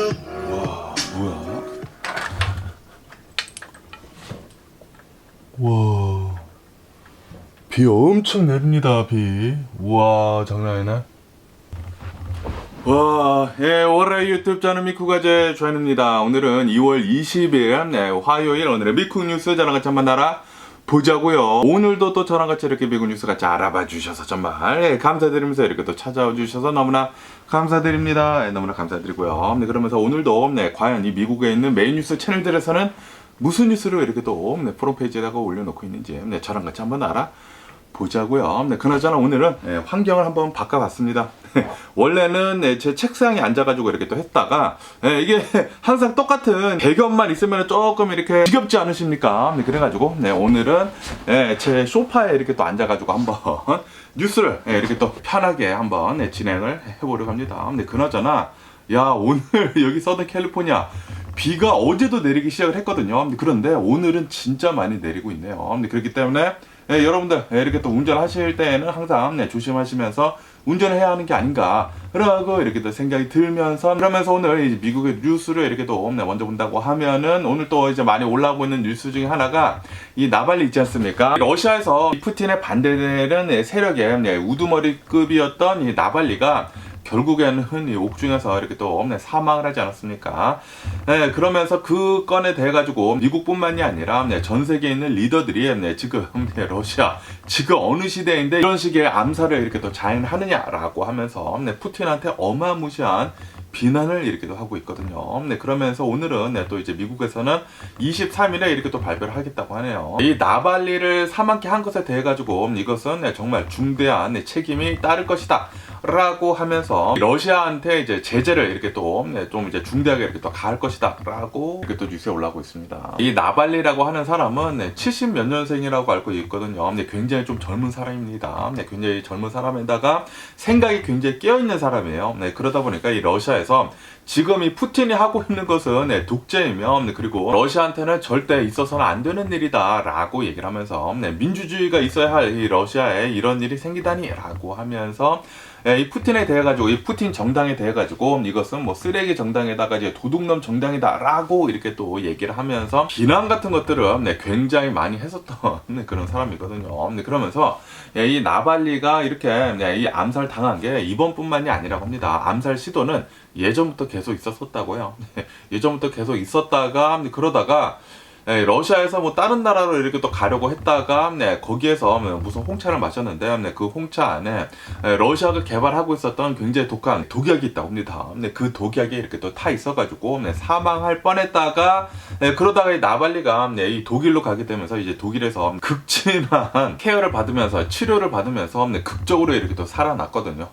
와, 뭐야? 와, 비 엄청 내립니다, 비. 우와, 장난 아니네. 와, 예, 월요일 유튜브 저는 미쿠가제 조현입니다. 오늘은 2월 20일, 네, 화요일, 오늘의 미쿠 뉴스 저랑 같이 한번 보자고요. 오늘도 또 저랑 같이 이렇게 미국 뉴스 같이 알아봐 주셔서 정말 예, 감사드리면서 이렇게 또 찾아와 주셔서 너무나 감사드립니다. 예, 너무나 감사드리고요. 네, 그러면서 오늘도 네, 과연 이 미국에 있는 메인 뉴스 채널들에서는 무슨 뉴스를 이렇게 또 네, 프로페이지에다가 올려놓고 있는지 네, 저랑 같이 한번 보자고요. 네, 그나저나 오늘은 네, 환경을 한번 바꿔봤습니다. 원래는 네, 제 책상에 앉아가지고 이렇게 또 했다가 네, 이게 항상 똑같은 배경만 있으면 조금 이렇게 지겹지 않으십니까? 네, 그래가지고 네, 오늘은 네, 제 소파에 이렇게 또 앉아가지고 한번 뉴스를 네, 이렇게 또 편하게 한번 네, 진행을 해보려고 합니다. 네, 그나저나 야 오늘 여기 서든 캘리포니아 비가 어제도 내리기 시작을 했거든요. 그런데 오늘은 진짜 많이 내리고 있네요. 그렇기 때문에 네, 여러분들 이렇게 또 운전하실 때에는 항상 네, 조심하시면서 운전을 해야 하는 게 아닌가 라고 이렇게 또 생각이 들면서 그러면서 오늘 이제 미국의 뉴스를 이렇게 또 네, 먼저 본다고 하면은 오늘 또 이제 많이 올라오고 있는 뉴스 중에 하나가 이 나발리 있지 않습니까? 러시아에서 푸틴에 반대되는 네, 세력의 네, 우두머리급이었던 이 나발리가 결국에는 이 옥중에서 이렇게 또 사망을 하지 않았습니까? 네, 그러면서 그 건에 대해 가지고 미국뿐만이 아니라 네, 전 세계에 있는 리더들이 네, 지금 네, 러시아 지금 어느 시대인데 이런 식의 암살을 이렇게 또 자행하느냐라고 하면서 네, 푸틴한테 어마무시한 비난을 이렇게 또 하고 있거든요. 네, 그러면서 오늘은 네, 또 이제 미국에서는 23일에 이렇게 또 발표를 하겠다고 하네요. 이 나발리를 사망케 한 것에 대해 가지고 이것은 네, 정말 중대한 네, 책임이 따를 것이다. 라고 하면서 러시아한테 이제 제재를 이렇게 또 좀 이제 중대하게 이렇게 또 가할 것이다 라고 이렇게 또 뉴스에 올라오고 있습니다. 이 나발리라고 하는 사람은 70 몇 년생이라고 알고 있거든요. 굉장히 좀 젊은 사람입니다. 굉장히 젊은 사람에다가 생각이 굉장히 깨어있는 사람이에요. 그러다 보니까 이 러시아에서 지금 이 푸틴이 하고 있는 것은 독재이며 그리고 러시아한테는 절대 있어서는 안 되는 일이다 라고 얘기를 하면서 민주주의가 있어야 할 이 러시아에 이런 일이 생기다니 라고 하면서 이 푸틴에 대해 가지고 이 푸틴 정당에 대해 가지고 이것은 뭐 쓰레기 정당에다가 이제 도둑놈 정당이다라고 이렇게 또 얘기를 하면서 비난 같은 것들을 굉장히 많이 했었던 그런 사람이거든요. 그러면서 이 나발리가 이렇게 이 암살 당한 게 이번뿐만이 아니라고 합니다. 암살 시도는 예전부터 계속 있었었다고요. 예전부터 계속 있었다가 그러다가 러시아에서 뭐 다른 나라로 이렇게 또 가려고 했다가 거기에서 무슨 홍차를 마셨는데 그 홍차 안에 러시아가 개발하고 있었던 굉장히 독한 독약이 있다고 합니다. 그 독약이 이렇게 또 타 있어가지고 사망할 뻔했다가 그러다가 이 나발리가 이 독일로 가게 되면서 이제 독일에서 극진한 케어를 받으면서 치료를 받으면서 극적으로 이렇게 또 살아났거든요.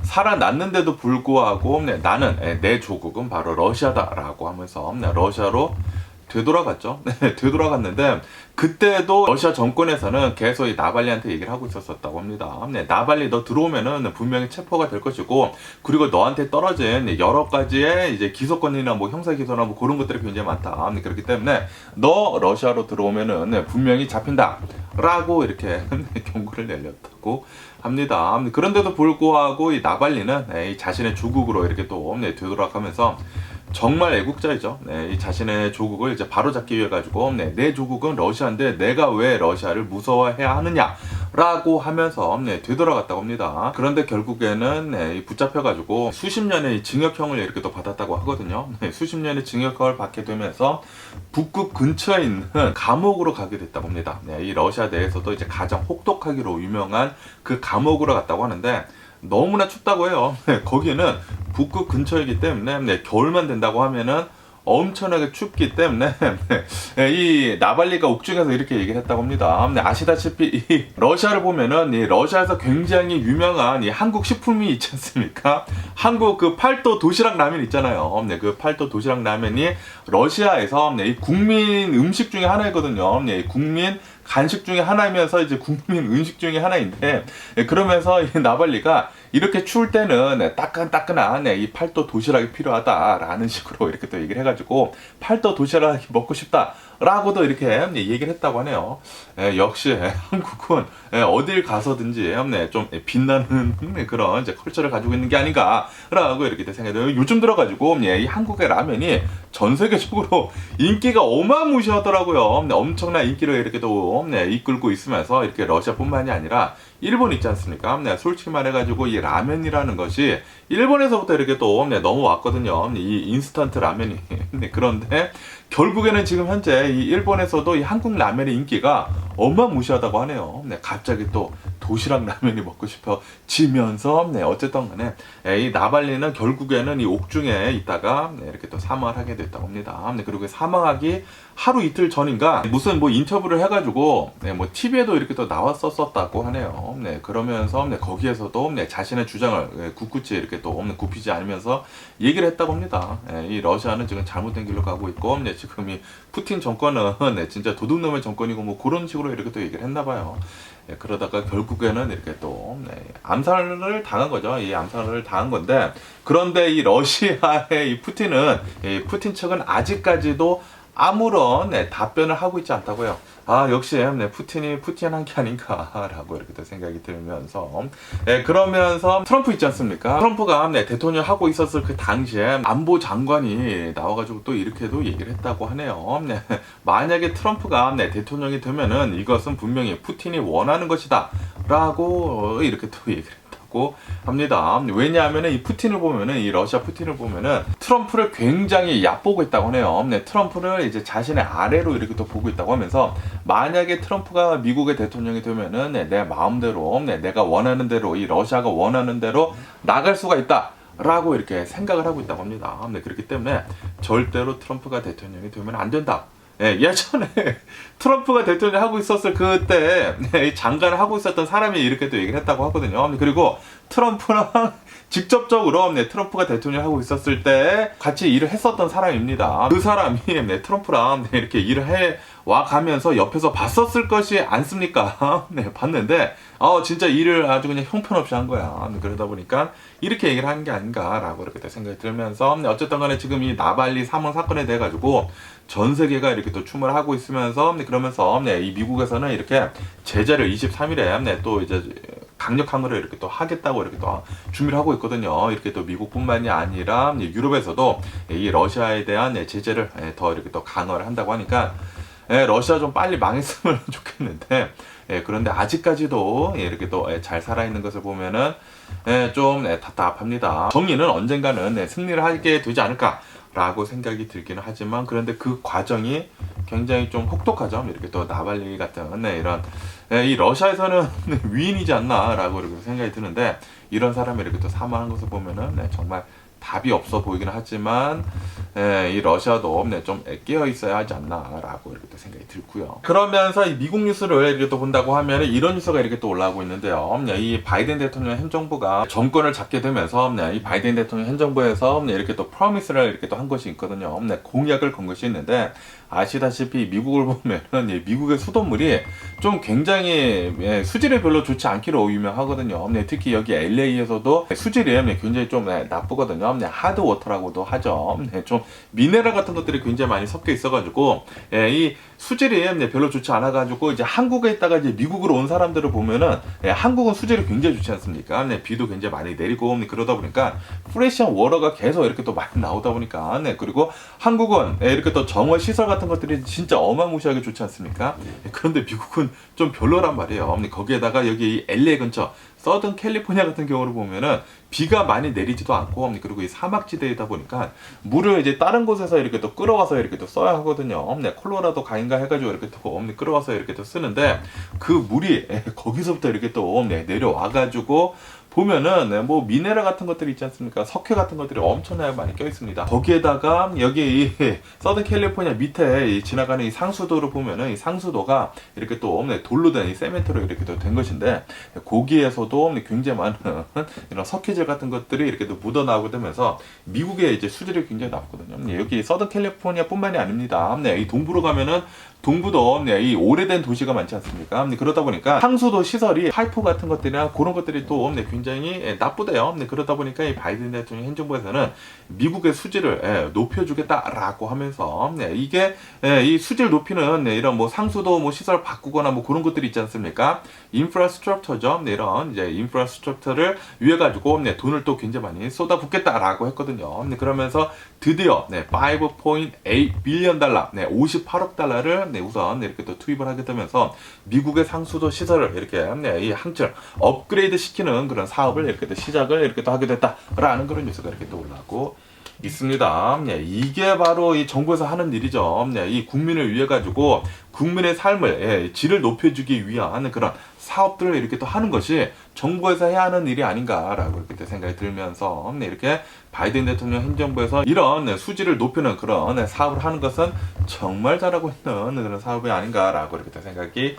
살아났는데도 불구하고 나는 내 조국은 바로 러시아다라고 하면서 러시아로 되돌아갔죠. 되돌아갔는데 그때도 러시아 정권에서는 계속 이 나발리한테 얘기를 하고 있었다고 합니다. 나발리 너 들어오면은 분명히 체포가 될 것이고 그리고 너한테 떨어진 여러 가지의 이제 기소권이나 뭐 형사 기소나 뭐 그런 것들이 굉장히 많다. 그렇기 때문에 너 러시아로 들어오면은 분명히 잡힌다라고 이렇게 경고를 내렸다고 합니다. 그런데도 불구하고 이 나발리는 이 자신의 조국으로 이렇게 또 되돌아가면서 정말 애국자이죠. 이 자신의 조국을 이제 바로잡기 위해 가지고 내 조국은 러시아인데 내가 왜 러시아를 무서워해야 하느냐라고 하면서 되돌아갔다고 합니다. 그런데 결국에는 붙잡혀가지고 수십 년의 징역형을 이렇게 또 받았다고 하거든요. 수십 년의 징역형을 받게 되면서 북극 근처에 있는 감옥으로 가게 됐다고 합니다. 이 러시아 내에서도 이제 가장 혹독하기로 유명한 그 감옥으로 갔다고 하는데 너무나 춥다고 해요. 거기는 북극 근처이기 때문에 겨울만 된다고 하면은 엄청나게 춥기 때문에 이 나발리가 옥중에서 이렇게 얘기를 했다고 합니다. 아시다시피 이 러시아를 보면은 이 러시아에서 굉장히 유명한 이 한국 식품이 있지 않습니까? 한국 그 팔도 도시락 라면 있잖아요. 그 팔도 도시락 라면이 러시아에서 이 국민 음식 중에 하나이거든요. 국민 간식 중에 하나이면서 이제 국민 음식 중에 하나인데 그러면서 이 나발리가 이렇게 추울 때는 따끈따끈한 이 팔도 도시락이 필요하다라는 식으로 이렇게 또 얘기를 해가지고 팔도 도시락이 먹고 싶다라고도 이렇게 얘기를 했다고 하네요. 역시 한국은 어딜 가서든지 좀 빛나는 그런 이제 컬처를 가지고 있는 게 아닌가라고 이렇게 생각이 들어요. 요즘 들어가지고 이 한국의 라면이 전 세계적으로 인기가 어마무시하더라고요. 엄청난 인기를 이렇게 또 이끌고 있으면서 이렇게 러시아뿐만이 아니라 일본 있지 않습니까? 솔직히 말해가지고 이 라면이라는 것이 일본에서부터 이렇게 또 넘어왔거든요. 이 인스턴트 라면이. 그런데 결국에는 지금 현재 이 일본에서도 이 한국 라면의 인기가 어마무시하다고 하네요. 갑자기 또 도시락 라면이 먹고 싶어지면서 어쨌든 간에 이 나발리는 결국에는 이 옥중에 있다가 이렇게 또 사망을 하게 됐다고 합니다. 그리고 사망하기 하루 이틀 전인가 무슨 뭐 인터뷰를 해가지고 뭐 TV에도 이렇게 또 나왔었다고 하네요. 그러면서 거기에서도 자신의 주장을 굳굳이 이렇게 또 굽히지 않으면서 얘기를 했다고 합니다. 이 러시아는 지금 잘못된 길로 가고 있고 지금 이 푸틴 정권은 진짜 도둑놈의 정권이고 뭐 그런 식으로 이렇게 또 얘기를 했나봐요. 그러다가 결국에는 이렇게 또 암살을 당한 거죠. 이 암살을 당한 건데, 그런데 이 러시아의 이 푸틴은 푸틴 측은 아직까지도 아무런 답변을 하고 있지 않다고요. 역시 푸틴이 푸틴한 게 아닌가라고 이렇게 또 생각이 들면서 그러면서 트럼프 있지 않습니까? 트럼프가 대통령 하고 있었을 그 당시에 안보 장관이 나와가지고 또 이렇게도 얘기를 했다고 하네요. 만약에 트럼프가 대통령이 되면은 이것은 분명히 푸틴이 원하는 것이다 라고 이렇게 또 얘기를 합니다. 왜냐하면 이 푸틴을 보면은, 이 러시아 푸틴을 보면은 트럼프를 굉장히 얕보고 있다고 하네요. 트럼프를 이제 자신의 아래로 이렇게 또 보고 있다고 하면서, 만약에 트럼프가 미국의 대통령이 되면은 내 마음대로 내가 원하는 대로, 이 러시아가 원하는 대로 나갈 수가 있다 라고 이렇게 생각을 하고 있다고 합니다. 그렇기 때문에 절대로 트럼프가 대통령이 되면 안 된다. 예전에 트럼프가 대통령 하고 있었을 그때 장관을 하고 있었던 사람이 이렇게 또 얘기를 했다고 하거든요. 그리고 트럼프랑 직접적으로 트럼프가 대통령 하고 있었을 때 같이 일을 했었던 사람입니다. 그 사람이 트럼프랑 이렇게 일을 해 와 가면서 옆에서 봤었을 것이 않습니까? 봤는데 진짜 일을 아주 그냥 형편없이 한 거야. 그러다 보니까 이렇게 얘기를 하는 게 아닌가라고 이렇게 생각이 들면서, 어쨌든 간에 지금 이 나발리 사망 사건에 대해 가지고 전 세계가 이렇게 또 추모를 하고 있으면서, 그러면서 이 미국에서는 이렇게 제재를 23일에 또 이제 강력 항의를 이렇게 또 하겠다고 이렇게 또 준비를 하고 있거든요. 이렇게 또 미국뿐만이 아니라 유럽에서도 이 러시아에 대한 제재를 더 이렇게 또 강화를 한다고 하니까 러시아 좀 빨리 망했으면 좋겠는데, 그런데 아직까지도 이렇게 또 잘 살아있는 것을 보면은 좀 답답합니다. 정의는 언젠가는 승리를 하게 되지 않을까 라고 생각이 들기는 하지만, 그런데 그 과정이 굉장히 좀 혹독하죠. 이렇게 또 나발리 같은 이런 이 러시아에서는 위인이지 않나 라고 이렇게 생각이 드는데, 이런 사람이 이렇게 또 사망한 것을 보면은 정말 답이 없어 보이긴 하지만 이 러시아도 좀 깨어 있어야 하지 않나라고 이렇게 또 생각이 들고요. 그러면서 이 미국 뉴스를 이렇게 또 본다고 하면 이런 뉴스가 이렇게 또 올라오고 있는데요. 이 바이든 대통령 행정부가 정권을 잡게 되면서 이 바이든 대통령 행정부에서 이렇게 또 프로미스를 이렇게 또 한 것이 있거든요. 공약을 건 것이 있는데, 아시다시피 미국을 보면은 미국의 수돗물이 좀 굉장히 수질이 별로 좋지 않기로 유명하거든요. 특히 여기 LA에서도 수질이 굉장히 좀 나쁘거든요. 하드 워터라고도 하죠. 좀 미네랄 같은 것들이 굉장히 많이 섞여 있어가지고 이 수질이 별로 좋지 않아가지고 이제 한국에 있다가 이제 미국으로 온 사람들을 보면은 한국은 수질이 굉장히 좋지 않습니까? 비도 굉장히 많이 내리고 그러다 보니까 프레시한 워터가 계속 이렇게 또 많이 나오다 보니까 그리고 한국은 이렇게 또 정화 시설 같은 것들이 진짜 어마무시하게 좋지 않습니까? 그런데 미국은 좀 별로란 말이에요. 거기에다가 여기 LA 근처 서든 캘리포니아 같은 경우를 보면은 비가 많이 내리지도 않고, 그리고 이 사막지대이다 보니까 물을 이제 다른 곳에서 이렇게 또 끌어와서 이렇게 또 써야 하거든요. 콜로라도 가인가 해가지고 이렇게 또 끌어와서 이렇게 또 쓰는데, 그 물이 거기서부터 이렇게 또 내려와가지고 보면은 뭐 미네랄 같은 것들이 있지 않습니까? 석회 같은 것들이 엄청나게 많이 껴 있습니다. 거기에다가 여기 이 서든 캘리포니아 밑에 지나가는 이 상수도를 보면은 이 상수도가 이렇게 또 돌로 된 이 세멘트로 이렇게 또 된 것인데, 거기에서도 굉장히 많은 이런 석회질 같은 것들이 이렇게 또 묻어나오게 되면서 미국의 이제 수질이 굉장히 나쁘거든요. 여기 서든 캘리포니아뿐만이 아닙니다. 이 동부로 가면은 동부도 이 오래된 도시가 많지 않습니까? 그러다 보니까 상수도 시설이 파이프 같은 것들이나 그런 것들이 또 굉장히 나쁘대요. 그러다 보니까 이 바이든 대통령 행정부에서는 미국의 수지를 높여주겠다라고 하면서 이게 이 수지를 높이는 이런 뭐 상수도 뭐 시설 바꾸거나 뭐 그런 것들이 있지 않습니까? 인프라스트럭처죠. 이런 이제 인프라스트럭처를 위해 가지고 돈을 또 굉장히 많이 쏟아붓겠다라고 했거든요. 그러면서 드디어 5.8 빌리언 달러, 58억 달러를 우선 이렇게 또 투입을 하게 되면서 미국의 상수도 시설을 이렇게 이 항층 업그레이드 시키는 그런 사업을 이렇게 또 시작을 이렇게 또 하게 됐다라는 그런 뉴스가 이렇게 또 올라오고 있습니다. 이게 바로 이 정부에서 하는 일이죠. 이 국민을 위해 가지고 국민의 삶을 질을 높여주기 위한 그런 사업들을 이렇게 또 하는 것이 정부에서 해야 하는 일이 아닌가라고 이렇게 또 생각이 들면서 이렇게 바이든 대통령 행정부에서 이런 수지를 높이는 그런 사업을 하는 것은 정말 잘하고 있는 그런 사업이 아닌가라고 이렇게 또 생각이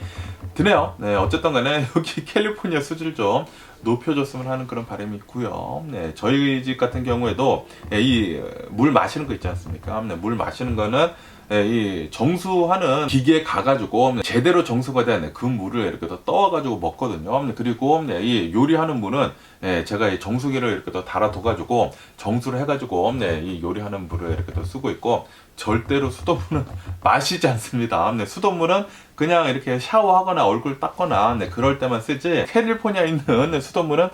드네요. 어쨌든 간에 여기 캘리포니아 수지를 좀 높여줬으면 하는 그런 바람이 있고요. 저희 집 같은 경우에도 이 물 마시는 거 있지 않습니까? 물 마시는 거는 이 정수하는 기계에 가가지고 제대로 정수가 된 그 물을 이렇게 더 떠와가지고 먹거든요. 그리고 이 요리하는 물은 제가 이 정수기를 이렇게 더 달아둬가지고 정수를 해가지고 이 요리하는 물을 이렇게 더 쓰고 있고 절대로 수돗물은 마시지 않습니다. 수돗물은 그냥 이렇게 샤워하거나 얼굴 닦거나 그럴 때만 쓰지 캘리포니아에 있는 수돗물은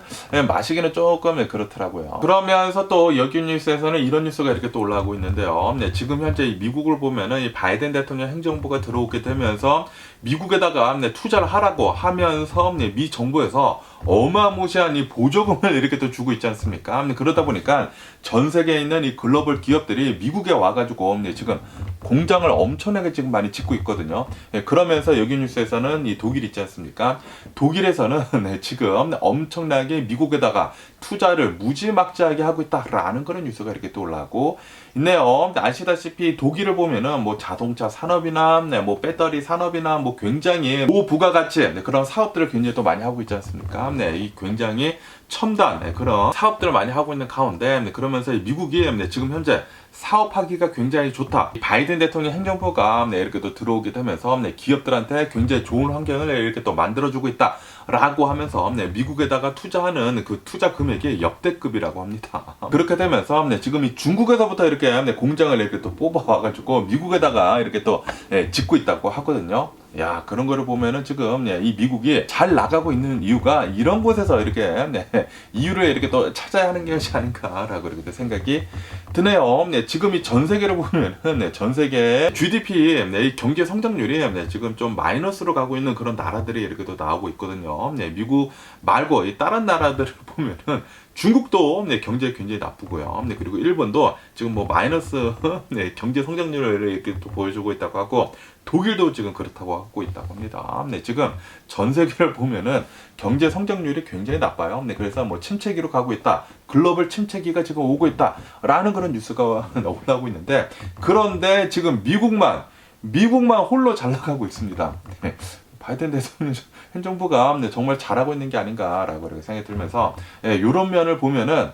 마시기는 조금 그렇더라고요. 그러면서 또 여기 뉴스에서는 이런 뉴스가 이렇게 또 올라오고 있는데요. 지금 현재 미국을 보면은 이 바이든 대통령 행정부가 들어오게 되면서 미국에다가 투자를 하라고 하면서 미 정부에서 어마무시한 이 보조금을 이렇게 또 주고 있지 않습니까? 그러다 보니까 전 세계에 있는 이 글로벌 기업들이 미국에 와가지고 지금 공장을 엄청나게 지금 많이 짓고 있거든요. 그러면서 여기 뉴스에서는 이 독일 있지 않습니까? 독일에서는 지금 엄청나게 미국에다가 투자를 무지막지하게 하고 있다라는 그런 뉴스가 이렇게 또 올라오고 있네요. 아시다시피 독일을 보면은 뭐 자동차 산업이나 뭐 배터리 산업이나 뭐 굉장히 고부가가치 그런 사업들을 굉장히 또 많이 하고 있지 않습니까? 이 굉장히 첨단 그런 사업들을 많이 하고 있는 가운데 그러면서 미국이 지금 현재 사업하기가 굉장히 좋다. 바이든 대통령 행정부가 이렇게 또 들어오게 되면서 기업들한테 굉장히 좋은 환경을 이렇게 또 만들어주고 있다. 라고 하면서 미국에다가 투자하는 그 투자 금액이 역대급이라고 합니다. 그렇게 되면서 지금 이 중국에서부터 이렇게 공장을 이렇게 또 뽑아와가지고 미국에다가 이렇게 또 짓고 있다고 하거든요. 야, 그런 거를 보면은 지금 이 미국이 잘 나가고 있는 이유가 이런 곳에서 이렇게 이유를 이렇게 또 찾아야 하는 것이 아닌가라고 이렇게 생각이 드네요. 지금 이 전 세계를 보면은 전 세계 GDP 이 경제 성장률이 지금 좀 마이너스로 가고 있는 그런 나라들이 이렇게 또 나오고 있거든요. 미국 말고 이 다른 나라들을 보면은 중국도 경제 굉장히 나쁘고요. 그리고 일본도 지금 뭐 마이너스 경제 성장률을 이렇게 또 보여주고 있다고 하고 독일도 지금 그렇다고 하고 있다고 합니다. 지금 전 세계를 보면은 경제 성장률이 굉장히 나빠요. 그래서 뭐 침체기로 가고 있다. 글로벌 침체기가 지금 오고 있다라는 그런 뉴스가 올라오고 있는데 그런데 지금 미국만 홀로 잘 나가고 있습니다. 바이든 대통령 행정부가 정말 잘하고 있는 게 아닌가라고 이렇게 생각이 들면서 이런 면을 보면은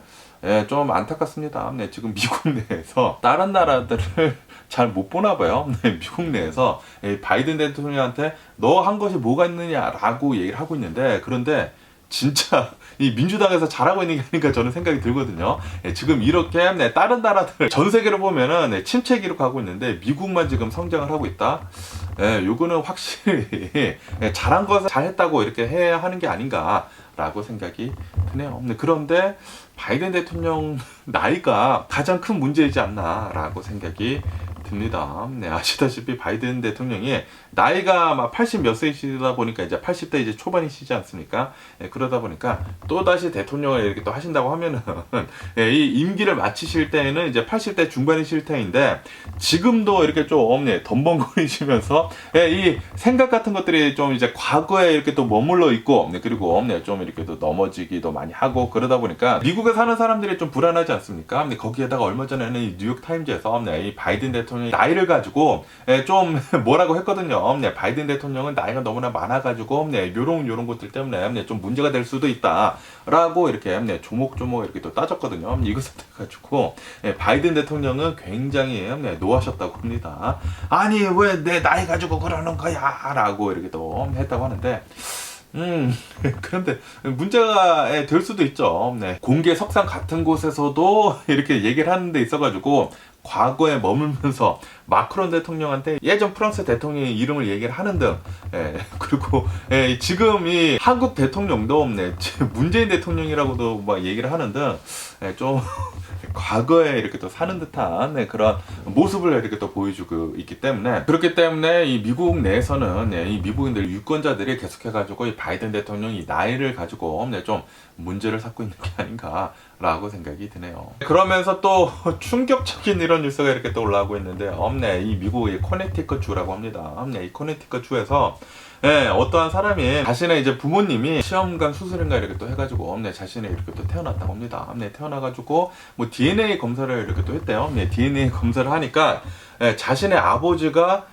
좀 안타깝습니다. 지금 미국 내에서 다른 나라들을 잘 못 보나 봐요. 미국 내에서 바이든 대통령한테 너 한 것이 뭐가 있느냐라고 얘기를 하고 있는데 그런데 진짜 이 민주당에서 잘하고 있는 게 아닌가 저는 생각이 들거든요. 지금 이렇게 다른 나라들 전 세계를 보면은 침체기로 가고 있는데 미국만 지금 성장을 하고 있다. 요거는 확실히 잘한 것을 잘했다고 이렇게 해야 하는 게 아닌가라고 생각이 드네요. 그런데 바이든 대통령 나이가 가장 큰 문제이지 않나라고 생각이 듭니다. 아시다시피 바이든 대통령이 나이가 막 80 몇 세이시다 보니까 이제 80대 이제 초반이시지 않습니까? 그러다 보니까 또 다시 대통령을 이렇게 또 하신다고 하면은 이 임기를 마치실 때에는 이제 80대 중반이실 텐데 지금도 이렇게 좀 덤벙거리시면서 이 생각 같은 것들이 좀 이제 과거에 이렇게 또 머물러 있고 그리고 좀 이렇게 또 넘어지기도 많이 하고 그러다 보니까 미국에 사는 사람들이 좀 불안하지 않습니까? 거기에다가 얼마 전에는 이 뉴욕 타임즈에서 이 바이든 대통령 대통령이 나이를 가지고 좀 뭐라고 했거든요. 바이든 대통령은 나이가 너무나 많아가지고 요런 것들 때문에 좀 문제가 될 수도 있다라고 이렇게 조목조목 이렇게 또 따졌거든요. 이것을 가지고 바이든 대통령은 굉장히 노하셨다고 합니다. 아니 왜 내 나이 가지고 그러는 거야 라고 이렇게 또 했다고 하는데 그런데 문제가 될 수도 있죠. 공개 석상 같은 곳에서도 이렇게 얘기를 하는 데 있어가지고 과거에 머물면서 마크론 대통령한테 예전 프랑스 대통령의 이름을 얘기를 하는 등, 그리고 지금 이 한국 대통령도 문재인 대통령이라고도 막 얘기를 하는 등 좀 과거에 이렇게 또 사는 듯한 그런 모습을 이렇게 또 보여주고 있기 때문에, 그렇기 때문에 이 미국 내에서는 이 미국인들 유권자들이 계속해가지고 이 바이든 대통령이 나이를 가지고 좀 문제를 삼고 있는 게 아닌가라고 생각이 드네요. 그러면서 또 충격적인 이런 뉴스가 이렇게 또 올라오고 있는데요. 이 미국의 코네티컷 주라고 합니다. 이 코네티컷 주에서 어떠한 사람이 자신의 이제 부모님이 시험관 수술인가 이렇게 또 해가지고 자신이 이렇게 또 태어났다고 합니다. 태어나가지고 뭐 DNA 검사를 이렇게 또 했대요. DNA 검사를 하니까 자신의 아버지가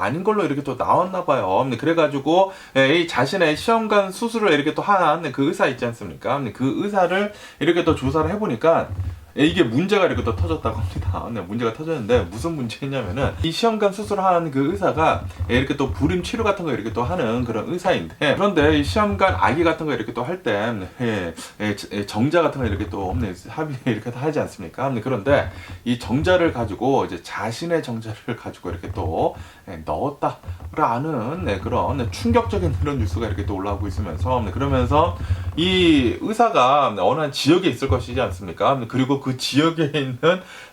아닌 걸로 이렇게 또 나왔나 봐요. 그래가지고 이 자신의 시험관 수술을 이렇게 또 한 그 의사 있지 않습니까? 그 의사를 이렇게 또 조사를 해보니까 이게 문제가 이렇게 또 터졌다고 합니다. 문제가 터졌는데 무슨 문제냐면은 이 시험관 수술하는 그 의사가 이렇게 또 불임 치료 같은 거 이렇게 또 하는 그런 의사인데, 그런데 이 시험관 아기 같은 거 이렇게 또 할 때 정자 같은 거 이렇게 또 합의 이렇게 하지 않습니까? 그런데 이 정자를 가지고 이제 자신의 정자를 가지고 이렇게 또 넣었다라는 그런 충격적인 그런 뉴스가 이렇게 또 올라오고 있으면서, 그러면서 이 의사가 어느 한 지역에 있을 것이지 않습니까? 그리고 그 지역에 있는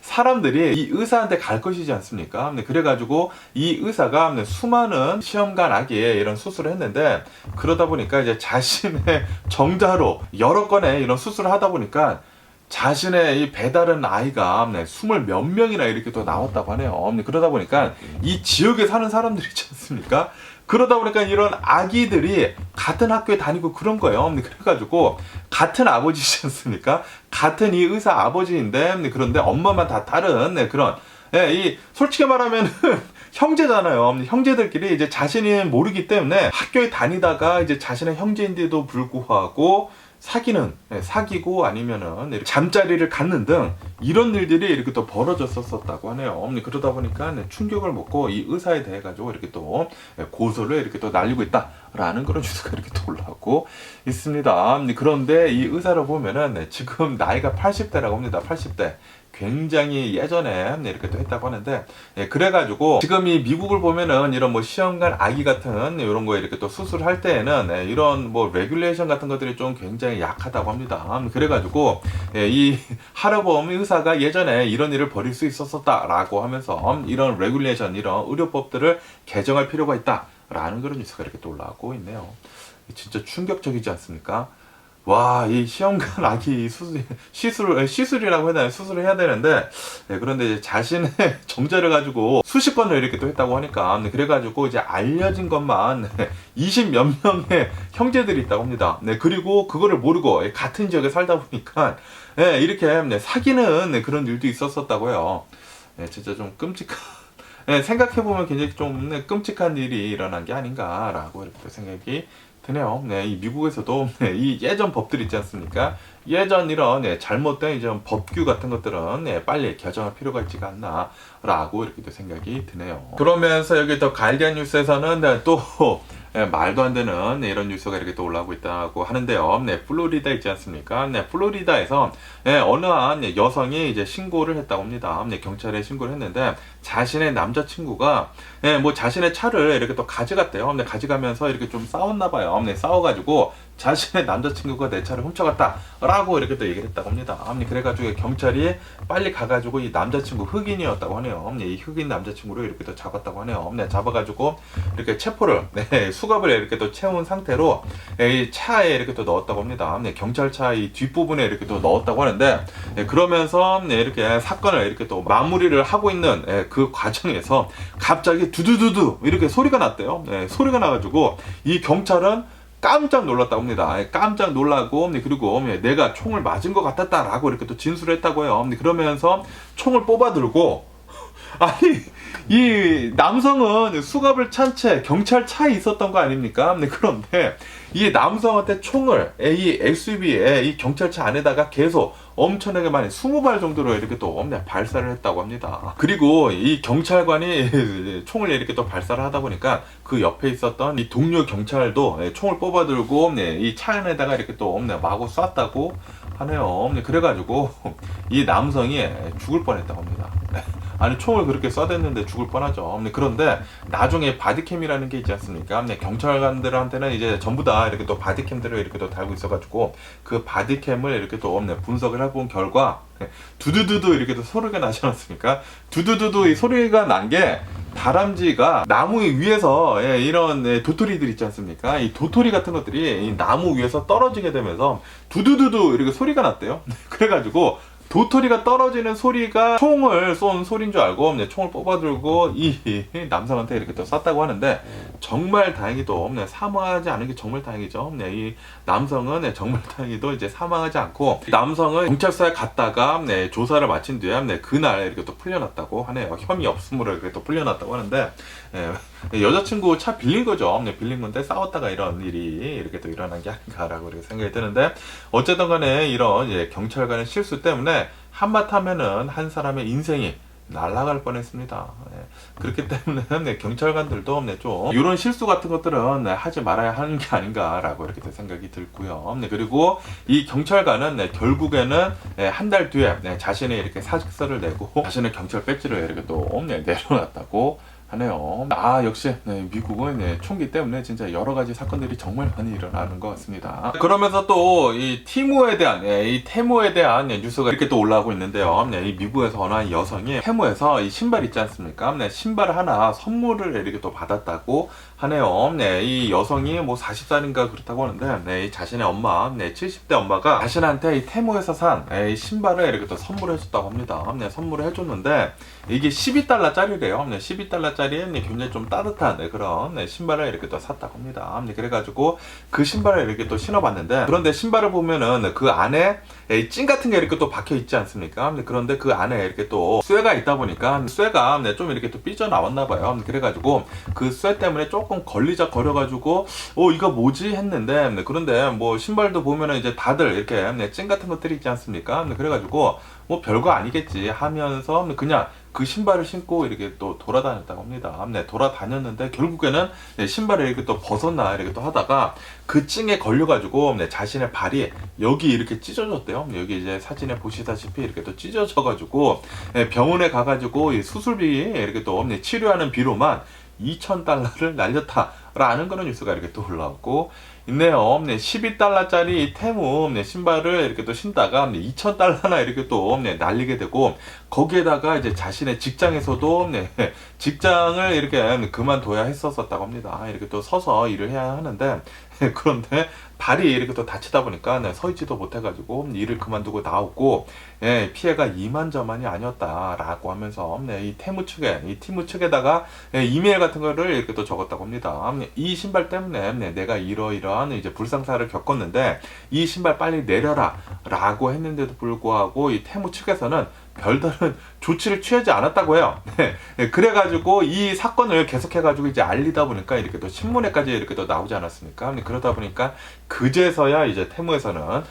사람들이 이 의사한테 갈 것이지 않습니까? 그래가지고 이 의사가 수많은 시험관 아기에 이런 수술을 했는데, 그러다 보니까 이제 자신의 정자로 여러 건의 이런 수술을 하다 보니까 자신의 이 배다른 아이가 20 몇 명이나 이렇게 또 나왔다고 하네요. 그러다 보니까 이 지역에 사는 사람들이 있지 않습니까? 그러다 보니까 이런 아기들이 같은 학교에 다니고 그런 거예요. 그래가지고 같은 아버지지 않습니까? 같은 이 의사 아버지인데, 그런데 엄마만 다 다른 그런, 이 솔직히 말하면 형제잖아요. 형제들끼리 이제 자신이 모르기 때문에 학교에 다니다가 이제 자신의 형제인데도 불구하고 사귀고 아니면은 잠자리를 갖는 등 이런 일들이 이렇게 또 벌어졌었다고 하네요. 그러다 보니까 충격을 먹고 이 의사에 대해 가지고 이렇게 또 고소를 이렇게 또 날리고 있다라는 그런 뉴스가 이렇게 또 올라오고 있습니다. 그런데 이 의사를 보면은 지금 나이가 80대라고 합니다. 80대. 굉장히 예전에 이렇게 또 했다고 하는데, 그래가지고 지금 이 미국을 보면은 이런 뭐 시험관 아기 같은 이런 거 이렇게 또 수술할 때에는 이런 뭐 레귤레이션 같은 것들이 좀 굉장히 약하다고 합니다. 그래가지고 이 하르범 의사가 예전에 이런 일을 벌일 수 있었다라고 하면서 이런 레귤레이션, 이런 의료법들을 개정할 필요가 있다라는 그런 뉴스가 이렇게 또 올라오고 있네요. 진짜 충격적이지 않습니까? 와, 이 시험관 아기 시술이라고 해야 되나요? 수술을 해야 되는데, 그런데 이제 자신의 정자를 가지고 수십 건을 이렇게 또 했다고 하니까, 그래가지고 이제 알려진 것만 20 몇 명의 형제들이 있다고 합니다. 그리고 그거를 모르고 같은 지역에 살다 보니까, 이렇게 사귀는 그런 일도 있었다고요. 진짜 좀 끔찍한, 생각해보면 굉장히 좀 끔찍한 일이 일어난 게 아닌가라고 이렇게 생각이 드네요. 이 미국에서도 이 예전 법들 있지 않습니까? 예전 이런 잘못된 이제 법규 같은 것들은 빨리 개정할 필요가 있지가 않나라고 이렇게 또 생각이 드네요. 그러면서 여기 또 가이디언 뉴스에서는 또 말도 안 되는 이런 뉴스가 이렇게 또 올라오고 있다고 하는데요. 플로리다 있지 않습니까? 플로리다에서 어느 한 여성이 이제 신고를 했다고 합니다. 경찰에 신고를 했는데 자신의 남자친구가 뭐 자신의 차를 이렇게 또 가져갔대요. 가져가면서 이렇게 좀 싸웠나 봐요. 싸워가지고 자신의 남자친구가 내 차를 훔쳐갔다 라고 이렇게 또 얘기를 했다고 합니다. 그래가지고 경찰이 빨리 가가지고 이 남자친구 흑인이었다고 하네요. 이 흑인 남자친구를 이렇게 또 잡았다고 하네요. 잡아가지고 이렇게 체포를 수갑을 이렇게 또 채운 상태로 이 차에 이렇게 또 넣었다고 합니다. 경찰차 이 뒷부분에 이렇게 또 넣었다고 하는데, 그러면서 이렇게 사건을 이렇게 또 마무리를 하고 있는 그 과정에서 갑자기 두두두두 이렇게 소리가 났대요. 소리가 나가지고 이 경찰은 깜짝 놀랐다고 합니다. 깜짝 놀라고, 그리고 내가 총을 맞은 것 같았다라고 이렇게 또 진술을 했다고 해요. 그러면서 총을 뽑아 들고 아니, 이 남성은 수갑을 찬 채 경찰차에 있었던 거 아닙니까? 네, 그런데 이 남성한테 총을 이 SUV에 이 경찰차 안에다가 계속 엄청나게 많이 20발 정도로 이렇게 또 발사를 했다고 합니다. 그리고 이 경찰관이 총을 이렇게 또 발사를 하다 보니까 그 옆에 있었던 이 동료 경찰도 총을 뽑아들고 이 차 안에다가 이렇게 또 마구 쐈다고 하네요. 그래가지고 이 남성이 죽을 뻔했다고 합니다. 아니, 총을 그렇게 쏴댔는데 죽을 뻔하죠. 그런데 나중에 바디캠이라는 게 있지 않습니까? 경찰관들한테는 이제 전부 다 이렇게 또 바디캠들을 이렇게 또 달고 있어가지고 그 바디캠을 이렇게 또 분석을 해본 결과 두두두두 이렇게 또 소리가 나지 않았습니까? 두두두두 이 소리가 난 게 다람쥐가 나무 위에서 이런 도토리들 있지 않습니까? 이 도토리 같은 것들이 이 나무 위에서 떨어지게 되면서 두두두두 이렇게 소리가 났대요. 그래가지고 도토리가 떨어지는 소리가 총을 쏜 소리인 줄 알고 총을 뽑아들고 이 남성한테 이렇게 또 쐈다고 하는데, 정말 다행히도 사망하지 않은 게 정말 다행이죠. 이 남성은 정말 다행히도 이제 사망하지 않고, 남성은 경찰서에 갔다가 조사를 마친 뒤에 그날 이렇게 또 풀려났다고 하네요. 혐의 없음으로 이렇게 또 풀려났다고 하는데, 여자친구 차 빌린 거죠. 빌린 건데 싸웠다가 이런 일이 이렇게 또 일어난 게 아닌가라고 이렇게 생각이 드는데, 어쨌든 간에 이런 경찰관의 실수 때문에 한마디하면은 한 사람의 인생이 날아갈 뻔했습니다. 그렇기 때문에 경찰관들도 좀 이런 실수 같은 것들은 하지 말아야 하는 게 아닌가라고 이렇게 생각이 들고요. 그리고 이 경찰관은 결국에는 한 달 뒤에 자신의 이렇게 사직서를 내고 자신의 경찰 배지를 이렇게 또 내려놨다고 하네요. 역시 미국은 총기 때문에 진짜 여러 가지 사건들이 정말 많이 일어나는 것 같습니다. 그러면서 또 이 티모에 대한 테모에 대한 뉴스가 이렇게 또 올라오고 있는데요. 이 미국에서 어느 한 여성이 테모에서 이 신발 있지 않습니까? 신발 하나 선물을 이렇게 또 받았다고 하네요. 이 여성이 뭐 40살인가 그렇다고 하는데, 이 자신의 엄마, 70대 엄마가 자신한테 이 테모에서 산 이 신발을 이렇게 또 선물해 줬다고 합니다. 선물을 해줬는데 이게 12달러짜리래요. 12달러짜리 굉장히 좀 따뜻한 그런 신발을 이렇게 또 샀다고 합니다. 그래가지고 그 신발을 이렇게 또 신어봤는데, 그런데 신발을 보면은 그 안에 찐 같은 게 이렇게 또 박혀 있지 않습니까? 그런데 그 안에 이렇게 또 쇠가 있다 보니까 쇠가 좀 이렇게 또 삐져 나왔나 봐요. 그래가지고 그 쇠 때문에 조금 걸리적 거려가지고 이거 뭐지 했는데, 그런데 뭐 신발도 보면은 이제 다들 이렇게 찐 같은 것들이 있지 않습니까? 그래가지고 뭐 별거 아니겠지 하면서 그냥 그 신발을 신고 이렇게 또 돌아다녔다고 합니다. 돌아다녔는데 결국에는 신발을 이렇게 또 벗었나 이렇게 또 하다가 그 찡에 걸려가지고 자신의 발이 여기 이렇게 찢어졌대요. 여기 이제 사진에 보시다시피 이렇게 또 찢어져가지고 병원에 가가지고 수술비 이렇게 또 치료하는 비로만 2,000달러를 날렸다라는 그런 뉴스가 이렇게 또 올라왔고 있네요. 12달러짜리 테무 신발을 이렇게 또 신다가 2,000달러나 이렇게 또 날리게 되고, 거기에다가 이제 자신의 직장에서도 직장을 이렇게 그만둬야 했었다고 합니다. 이렇게 또 서서 일을 해야 하는데, 그런데 발이 이렇게 또 다치다 보니까 서 있지도 못해가지고 일을 그만두고 나왔고, 피해가 이만저만이 아니었다라고 하면서 이 테무 측에, 이 티무 측에다가 이메일 같은 거를 이렇게 또 적었다고 합니다. 이 신발 때문에 내가 이러이러한 이제 불상사를 겪었는데 이 신발 빨리 내려라 라고 했는데도 불구하고 이 테무 측에서는 별다른 조치를 취하지 않았다고 해요. 그래가지고 이 사건을 계속해가지고 이제 알리다 보니까 이렇게 또 신문에까지 이렇게 또 나오지 않았습니까? 그러다 보니까 그제서야 이제 테무에서는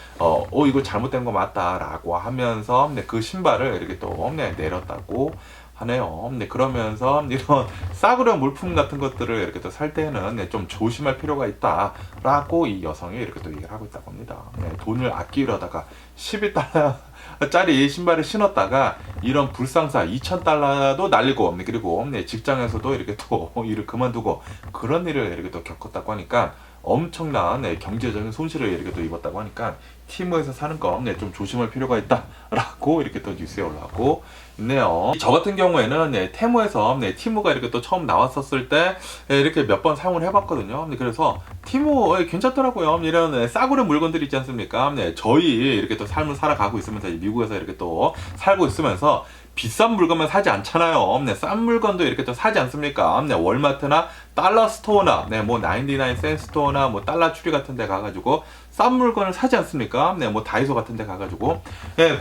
이거 잘못된 거 맞다라고 하면서 그 신발을 이렇게 또 내렸다고 하네요. 그러면서 이런 싸구려 물품 같은 것들을 이렇게 또 살 때는 좀 조심할 필요가 있다라고 이 여성이 이렇게 또 얘기를 하고 있다고 합니다. 돈을 아끼려다가 12달러짜리 신발을 신었다가 이런 불상사 2,000달러도 날리고, 그리고 직장에서도 이렇게 또 일을 그만두고 그런 일을 이렇게 또 겪었다고 하니까 엄청난 경제적인 손실을 이렇게 또 입었다고 하니까 티모에서 사는 거 좀 조심할 필요가 있다라고 이렇게 또 뉴스에 올라오고 있네요. 저 같은 경우에는 테무에서 티모가 이렇게 또 처음 나왔었을 때 이렇게 몇 번 사용을 해봤거든요. 그래서 티모 괜찮더라고요. 이런 싸구려 물건들 있지 않습니까? 저희 이렇게 또 삶을 살아가고 있으면서 미국에서 이렇게 또 살고 있으면서 비싼 물건만 사지 않잖아요. 싼 물건도 이렇게 또 사지 않습니까? 월마트나 달러 스토어나 뭐 99센 스토어나 뭐 달러 추리 같은 데 가가지고 싼 물건을 사지 않습니까? 뭐 다이소 같은 데 가가지고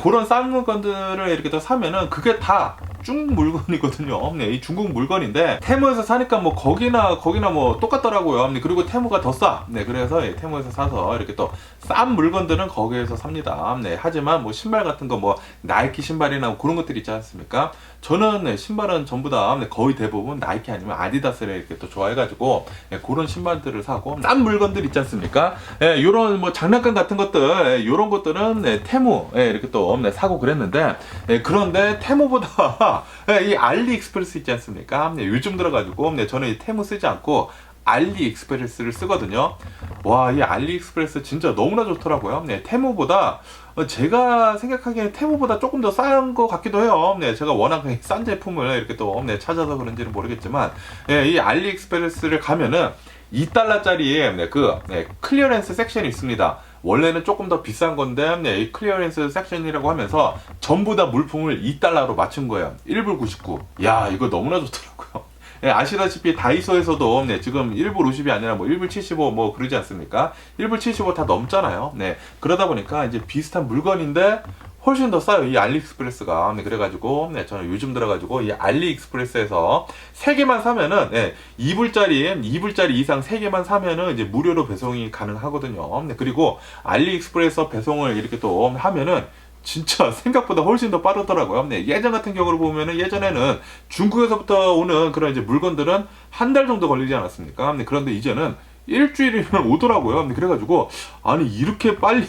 그런 싼 물건들을 이렇게 또 사면은 그게 다 중국 물건이거든요. 네, 이 중국 물건인데 테무에서 사니까 뭐 거기나 뭐 똑같더라고요. 네, 그리고 테무가 더 싸. 네, 그래서 테무에서 사서 이렇게 또 싼 물건들은 거기에서 삽니다. 네, 하지만 뭐 신발 같은 거 뭐 나이키 신발이나 뭐 그런 것들 있지 않습니까? 저는 네, 신발은 전부 다 거의 대부분 나이키 아니면 아디다스를 이렇게 또 좋아해가지고 그런 신발들을 사고 싼 물건들 있지 않습니까? 요런 뭐 장난감 같은 것들 요런 것들은 테무 이렇게 또 사고 그랬는데 그런데 테무보다 이 알리익스프레스 있지 않습니까? 요즘 들어가지고 저는 이 테무 쓰지 않고 알리익스프레스를 쓰거든요. 와, 이 알리익스프레스 진짜 너무나 좋더라고요. 테무보다 제가 생각하기에는 테무보다 조금 더 싼 것 같기도 해요. 제가 워낙 싼 제품을 이렇게 또 찾아서 그런지는 모르겠지만 이 알리익스프레스를 가면은 2달러짜리 클리어랜스 섹션이 있습니다. 원래는 조금 더 비싼 건데 이 클리어랜스 섹션이라고 하면서 전부 다 물품을 2달러로 맞춘 거예요. 1불 99. 야, 이거 너무나 좋더라고요. 아시다시피 다이소에서도 지금 1불 50이 아니라 뭐 1불 75 뭐 그러지 않습니까? 1불 75 다 넘잖아요. 그러다 보니까 이제 비슷한 물건인데 훨씬 더 싸요, 이 알리익스프레스가. 그래가지고 저는 요즘 들어가지고 이 알리익스프레스에서 3개만 사면은 2불짜리 이상 3개만 사면은 이제 무료로 배송이 가능하거든요. 그리고 알리익스프레스 배송을 이렇게 또 하면은 진짜 생각보다 훨씬 더 빠르더라고요. 예전 같은 경우를 보면은 예전에는 중국에서부터 오는 그런 이제 물건들은 한 달 정도 걸리지 않았습니까? 그런데 이제는 일주일이면 오더라고요. 그래가지고 아니 이렇게 빨리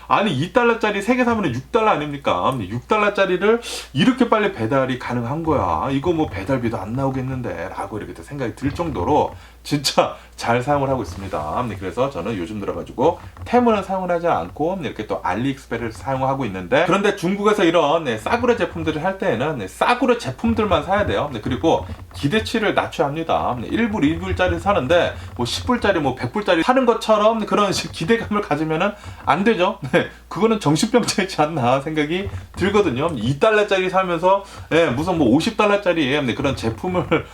2달러짜리 3개 사면 6달러 아닙니까? 6달러짜리를 이렇게 빨리 배달이 가능한 거야. 이거 뭐 배달비도 안 나오겠는데 라고 이렇게 또 생각이 들 정도로 진짜 잘 사용을 하고 있습니다. 그래서 저는 요즘 들어가지고 테무는 사용을 하지 않고 이렇게 또 알리익스프레스를 사용하고 있는데, 그런데 중국에서 이런 싸구려 제품들을 할 때에는 싸구려 제품들만 사야 돼요. 그리고 기대치를 낮춰야 합니다. 1불, 2불짜리 사는데 뭐 10불짜리 뭐 100불짜리 사는 것처럼 그런 기대감을 가지면은 안 되죠. 그거는 정신병자이지 않나 생각이 들거든요. 2달러짜리 사면서 무슨 뭐 50달러짜리 그런 제품을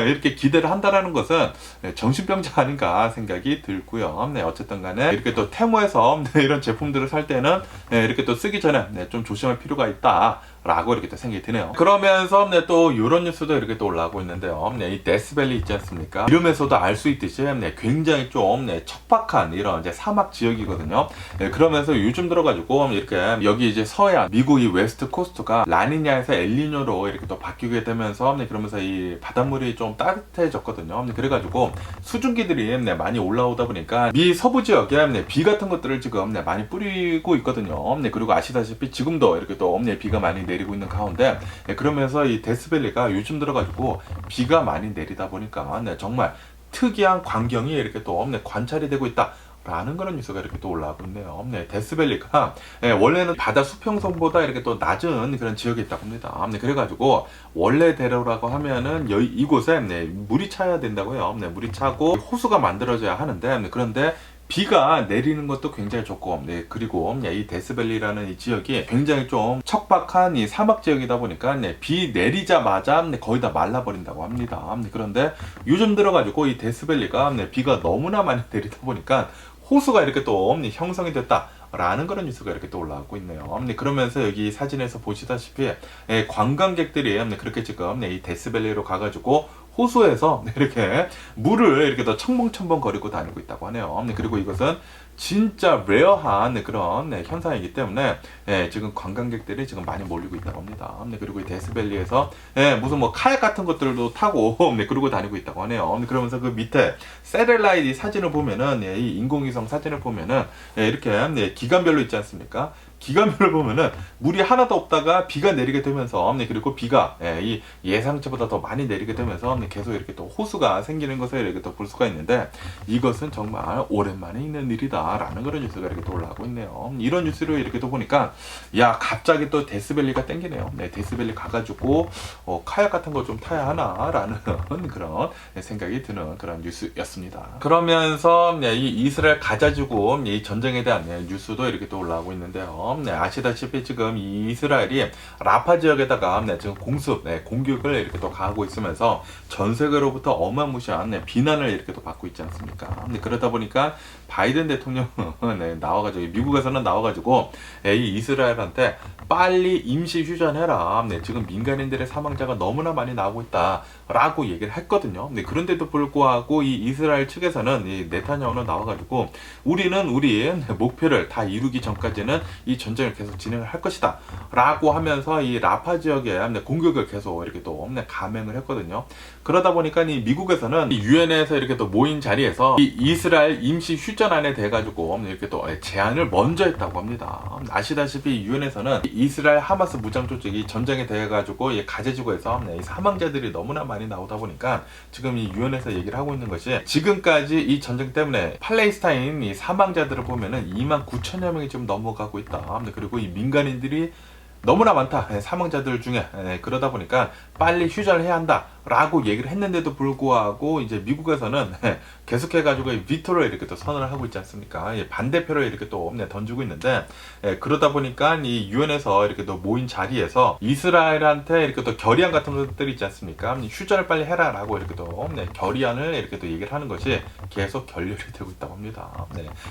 이렇게 기대를 한다라는 것은 정신병자 아닌가 생각이 들고요. 어쨌든 간에 이렇게 또 테무에서 이런 제품들을 살 때는 이렇게 또 쓰기 전에 좀 조심할 필요가 있다 라고 이렇게 또 생각이 드네요. 그러면서 또 이런 뉴스도 이렇게 또 올라오고 있는데요. 이 데스밸리 있지 않습니까? 이름에서도 알 수 있듯이 굉장히 좀 척박한 이런 이제 사막 지역이거든요. 그러면서 요즘 들어가지고 이렇게 여기 이제 서해안 미국 이 웨스트 코스트가 라니냐에서 엘니뇨로 이렇게 또 바뀌게 되면서 그러면서 이 바닷물이 좀 따뜻해졌거든요. 그래가지고 수증기들이 많이 올라오다 보니까 미 서부 지역에 비 같은 것들을 지금 많이 뿌리고 있거든요. 그리고 아시다시피 지금도 이렇게 또 비가 많이 내리고 있는 가운데 그러면서 이 데스밸리가 요즘 들어가지고 비가 많이 내리다 보니까 정말 특이한 광경이 이렇게 또 관찰이 되고 있다 라는 그런 뉴스가 이렇게 또 올라오고 있네요. 데스밸리가 원래는 바다 수평선보다 이렇게 또 낮은 그런 지역에 있다고 합니다. 그래가지고 원래대로라고 하면은 이곳에 물이 차야 된다고요. 물이 차고 호수가 만들어져야 하는데 그런데 비가 내리는 것도 굉장히 좋고, 그리고 이 데스밸리라는 이 지역이 굉장히 좀 척박한 이 사막 지역이다 보니까 비 내리자마자 거의 다 말라버린다고 합니다. 그런데 요즘 들어가지고 이 데스밸리가 비가 너무나 많이 내리다 보니까 호수가 이렇게 또 형성이 됐다 라는 그런 뉴스가 이렇게 또 올라오고 있네요. 그러면서 여기 사진에서 보시다시피 관광객들이 그렇게 지금 이 데스밸리로 가가지고 호수에서 이렇게 물을 이렇게 더 첨벙첨벙 거리고 다니고 있다고 하네요. 그리고 이것은 진짜 레어한 그런 현상이기 때문에 지금 관광객들이 지금 많이 몰리고 있다고 합니다. 그리고 이 데스밸리에서 무슨 뭐 카약 같은 것들도 타고 그러고 다니고 있다고 하네요. 그러면서 그 밑에 세렐라이트 사진을 보면은 이 인공위성 사진을 보면은 이렇게 기간별로 있지 않습니까? 기간별로 보면은 물이 하나도 없다가 비가 내리게 되면서 그리고 비가 이 예상치보다 더 많이 내리게 되면서 계속 이렇게 또 호수가 생기는 것을 이렇게 또 볼 수가 있는데, 이것은 정말 오랜만에 있는 일이다 라는 그런 뉴스가 이렇게 또 올라오고 있네요. 이런 뉴스를 이렇게 또 보니까 야, 갑자기 또 데스밸리가 땡기네요. 데스밸리 가가지고 카약 같은 거 좀 타야 하나 라는 그런 생각이 드는 그런 뉴스였습니다. 그러면서 이 이스라엘 가자지구 이 전쟁에 대한 뉴스도 이렇게 또 올라오고 있는데요. 아시다시피 지금 이 이스라엘이 라파 지역에다가 지금 공격을 이렇게 또 가하고 있으면서 전 세계로부터 어마무시한 비난을 이렇게 또 받고 있지 않습니까? 그러다 보니까 바이든 대통령이 대통령은 네, 나와가지고 미국에서는 나와가지고 이 이스라엘한테 빨리 임시 휴전해라. 네, 지금 민간인들의 사망자가 너무나 많이 나오고 있다라고 얘기를 했거든요. 네, 그런데도 불구하고 이 이스라엘 측에서는 이 네타냐후는 나와가지고 우리는 우리의 목표를 다 이루기 전까지는 이 전쟁을 계속 진행을 할 것이다라고 하면서 이 라파 지역에 공격을 계속 이렇게 또 감행을 했거든요. 그러다 보니까 이 미국에서는 이 유엔에서 이렇게 또 모인 자리에서 이 이스라엘 임시 휴전안에 대해 가지고 이렇게 또 제안을 먼저 했다고 합니다. 아시다시피 유엔에서는 이스라엘 하마스 무장 조직이 전쟁에 대해 가지고 가재지구에서 이 사망자들이 너무나 많이 나오다 보니까 지금 이 유엔에서 얘기를 하고 있는 것이 지금까지 이 전쟁 때문에 팔레스타인 이 사망자들을 보면은 29,000여 명이 지금 넘어가고 있다. 그리고 이 민간인들이 너무나 많다. 사망자들 중에. 그러다 보니까 빨리 휴전을 해야 한다 라고 얘기를 했는데도 불구하고 이제 미국에서는 계속해가지고 비토를 이렇게 또 선언을 하고 있지 않습니까? 반대표를 이렇게 또 던지고 있는데, 그러다 보니까 이 유엔에서 이렇게 또 모인 자리에서 이스라엘한테 이렇게 또 결의안 같은 것들이 있지 않습니까? 휴전을 빨리 해라 라고 이렇게 또 결의안을 이렇게 또 얘기를 하는 것이 계속 결렬이 되고 있다고 합니다.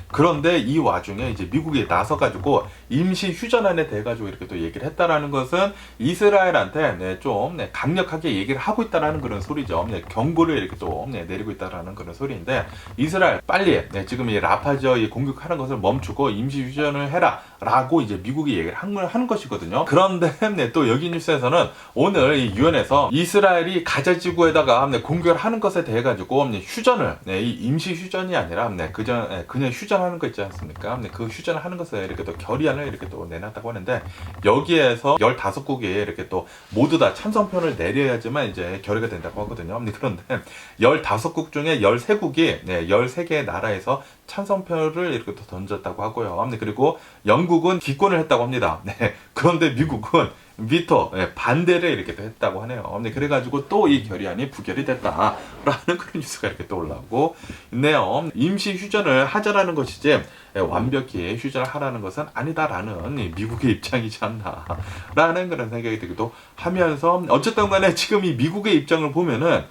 그런데 이 와중에 이제 미국이 나서가지고 임시 휴전안에 대해 가지고 이렇게 또 얘기를 했다라는 것은 이스라엘한테 좀 강력하게 얘기를 하고 있다라는 그런 소리죠. 경고를 이렇게 또 내리고 있다라는 그런 소리인데, 이스라엘 빨리 지금 이 라파 지역 공격하는 것을 멈추고 임시 휴전을 해라 라고 이제 미국이 얘기를 하는 것이거든요. 그런데 또 여기 뉴스에서는 오늘 이 유엔에서 이스라엘이 가자지구에다가 공격을 하는 것에 대해 가지고 휴전을 이 임시 휴전이 아니라 그냥 휴전하는 거 있지 않습니까? 그 휴전을 하는 것에 이렇게 또 결의안을 이렇게 또 내놨다고 하는데, 여기에서 15국이 이렇게 또 모두 다 찬성표를 내려야지만 이제 결의가 된다고 하거든요. 그런데 15국 중에 13국이 13개의 나라에서 찬성표를 이렇게 또 던졌다고 하고요. 그리고 영국은 기권을 했다고 합니다. 그런데 미국은 비토 반대를 이렇게 또 했다고 하네요. 그래가지고 또 이 결의안이 부결이 됐다라는 그런 뉴스가 이렇게 또 올라오고 있네요. 임시 휴전을 하자라는 것이지 완벽히 휴전을 하라는 것은 아니다라는 미국의 입장이지 않나라는 그런 생각이 들기도 하면서, 어쨌든 간에 지금 이 미국의 입장을 보면은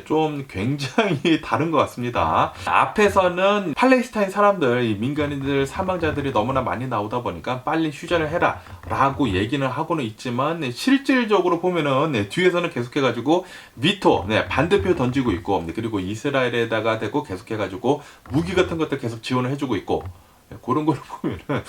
좀 굉장히 다른 것 같습니다. 앞에서는 팔레스타인 사람들, 이 민간인들 사망자들이 너무나 많이 나오다 보니까 빨리 휴전을 해라 라고 얘기는 하고는 있지만, 실질적으로 보면은 뒤에서는 계속해가지고 비토 반대표 던지고 있고, 그리고 이스라엘에다가 대고 계속해가지고 무기 같은 것들 계속 지원을 해주고 있고, 그런 걸 보면은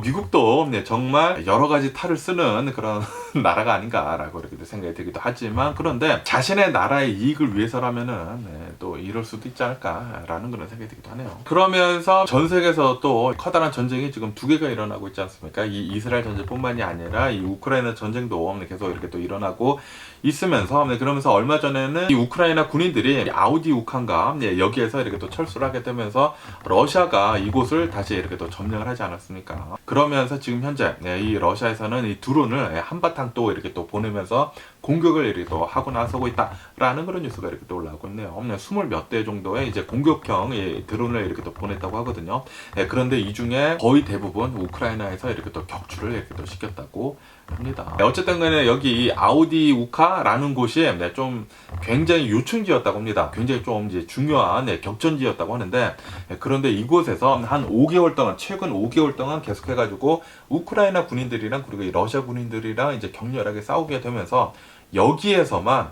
미국도 정말 여러 가지 탈을 쓰는 그런 나라가 아닌가라고 이렇게 생각이 들기도 하지만, 그런데 자신의 나라의 이익을 위해서라면은 또 이럴 수도 있지 않을까라는 그런 생각이 들기도 하네요. 그러면서 전 세계에서 또 커다란 전쟁이 지금 2개가 일어나고 있지 않습니까? 이 이스라엘 전쟁뿐만이 아니라 이 우크라이나 전쟁도 계속 이렇게 또 일어나고 있으면서, 그러면서 얼마 전에는 이 우크라이나 군인들이 아우디 우칸가 여기에서 이렇게 또 철수를 하게 되면서 러시아가 이곳을 다시 이렇게 또 점령을 하지 않았습니까? 그러면서 지금 현재 이 러시아에서는 이 드론을 한바탕 또 이렇게 또 보내면서 공격을 이렇게 또 하고 나서고 있다라는 그런 뉴스가 이렇게 또 올라오고 있네요. 20몇 대 정도의 이제 공격형 드론을 이렇게 또 보냈다고 하거든요. 그런데 이 중에 거의 대부분 우크라이나에서 이렇게 또 격추를 이렇게 또 시켰다고 합니다. 어쨌든 간에 여기 아우디 우카라는 곳이 좀 굉장히 요충지였다고 합니다. 굉장히 좀 이제 중요한 격전지였다고 하는데, 그런데 이곳에서 한 5개월 동안, 최근 5개월 동안 계속해가지고 우크라이나 군인들이랑 그리고 이 러시아 군인들이랑 이제 격렬하게 싸우게 되면서, 여기에서만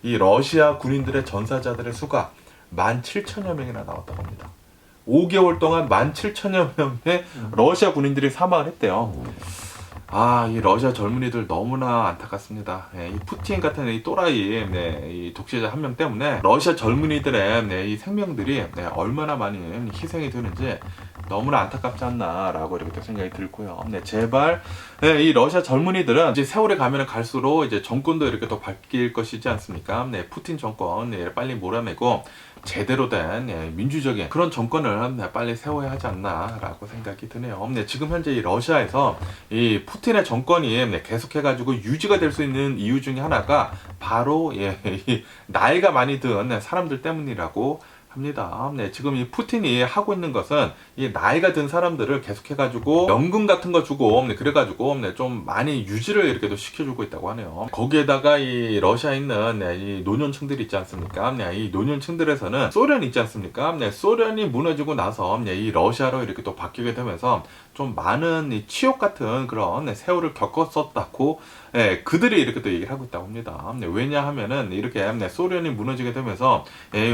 이 러시아 군인들의 전사자들의 수가 17,000여 명이나 나왔다고 합니다. 5개월 동안 17,000여 명의 러시아 군인들이 사망을 했대요. 이 러시아 젊은이들 너무나 안타깝습니다. 이 푸틴 같은 이 또라이, 이 독재자 한 명 때문에 러시아 젊은이들의 이 생명들이 얼마나 많이 희생이 되는지 너무나 안타깝지 않나라고 이렇게 생각이 들고요. 제발 이 러시아 젊은이들은 이제 세월이 가면 갈수록 이제 정권도 이렇게 또 바뀔 것이지 않습니까? 푸틴 정권 빨리 몰아내고 제대로 된 민주적인 그런 정권을 빨리 세워야 하지 않나라고 생각이 드네요. 지금 현재 이 러시아에서 이 푸틴의 정권이 계속해가지고 유지가 될 수 있는 이유 중에 하나가 바로 이 나이가 많이 든 사람들 때문이라고 합니다. 네, 지금 이 푸틴이 하고 있는 것은 이 나이가 든 사람들을 계속해가지고 연금 같은 거 주고, 네, 그래가지고 좀 많이 유지를 이렇게 또 시켜주고 있다고 하네요. 거기에다가 이 러시아에 있는 이 노년층들이 있지 않습니까? 네, 이 노년층들에서는 소련이 있지 않습니까? 네, 소련이 무너지고 나서 이 러시아로 이렇게 또 바뀌게 되면서 좀 많은 이 치욕 같은 그런 세월을 겪었었다고 그들이 이렇게 또 얘기를 하고 있다고 합니다. 왜냐하면은 이렇게 소련이 무너지게 되면서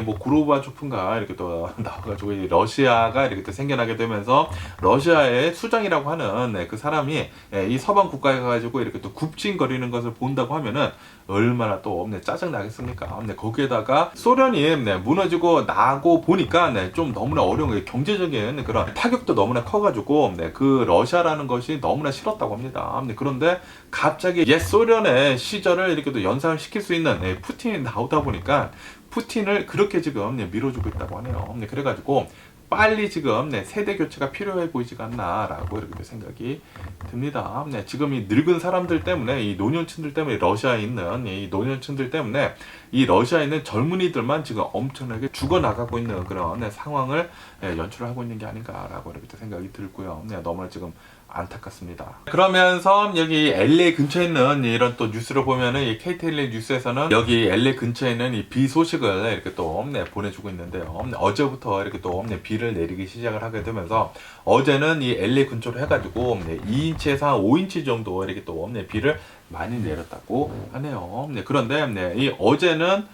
뭐 구르바초프인가 이렇게 또 나와가지고 이 러시아가 이렇게 또 생겨나게 되면서 러시아의 수장이라고 하는 그 사람이 이 서방 국가에 가가지고 이렇게 또 굽진거리는 것을 본다고 하면은 얼마나 또 짜증 나겠습니까? 거기에다가 소련이 무너지고 나고 보니까 좀 너무나 어려운 게 경제적인 그런 타격도 너무나 커가지고 그 러시아라는 것이 너무나 싫었다고 합니다. 그런데 갑자기 옛 소련의 시절을 이렇게 또 연상을 시킬 수 있는 푸틴이 나오다 보니까 푸틴을 그렇게 지금 밀어주고 있다고 하네요. 그래가지고 빨리 지금 세대 교체가 필요해 보이지가 않나라고 이렇게 생각이 듭니다. 지금 이 늙은 사람들 때문에 이 노년층들 때문에 러시아에 있는 이 노년층들 때문에 이 러시아에 있는 젊은이들만 지금 엄청나게 죽어나가고 있는 그런 상황을 연출을 하고 있는 게 아닌가라고 이렇게 생각이 들고요. 너무나 지금 안타깝습니다. 그러면서 여기 LA 근처에 있는 이런 또 뉴스를 보면은 이 KTLA 뉴스에서는 여기 LA 근처에 있는 이 비 소식을 이렇게 또 보내주고 있는데요. 어제부터 이렇게 또 비를 내리기 시작을 하게 되면서 어제는 이 LA 근처로 해가지고 2인치에서 5인치 정도 이렇게 또 비를 많이 내렸다고 하네요. 그런데 이 어제는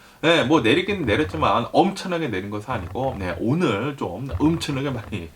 뭐 내리긴 내렸지만 엄청나게 내린 것은 아니고 오늘 좀 엄청나게 많이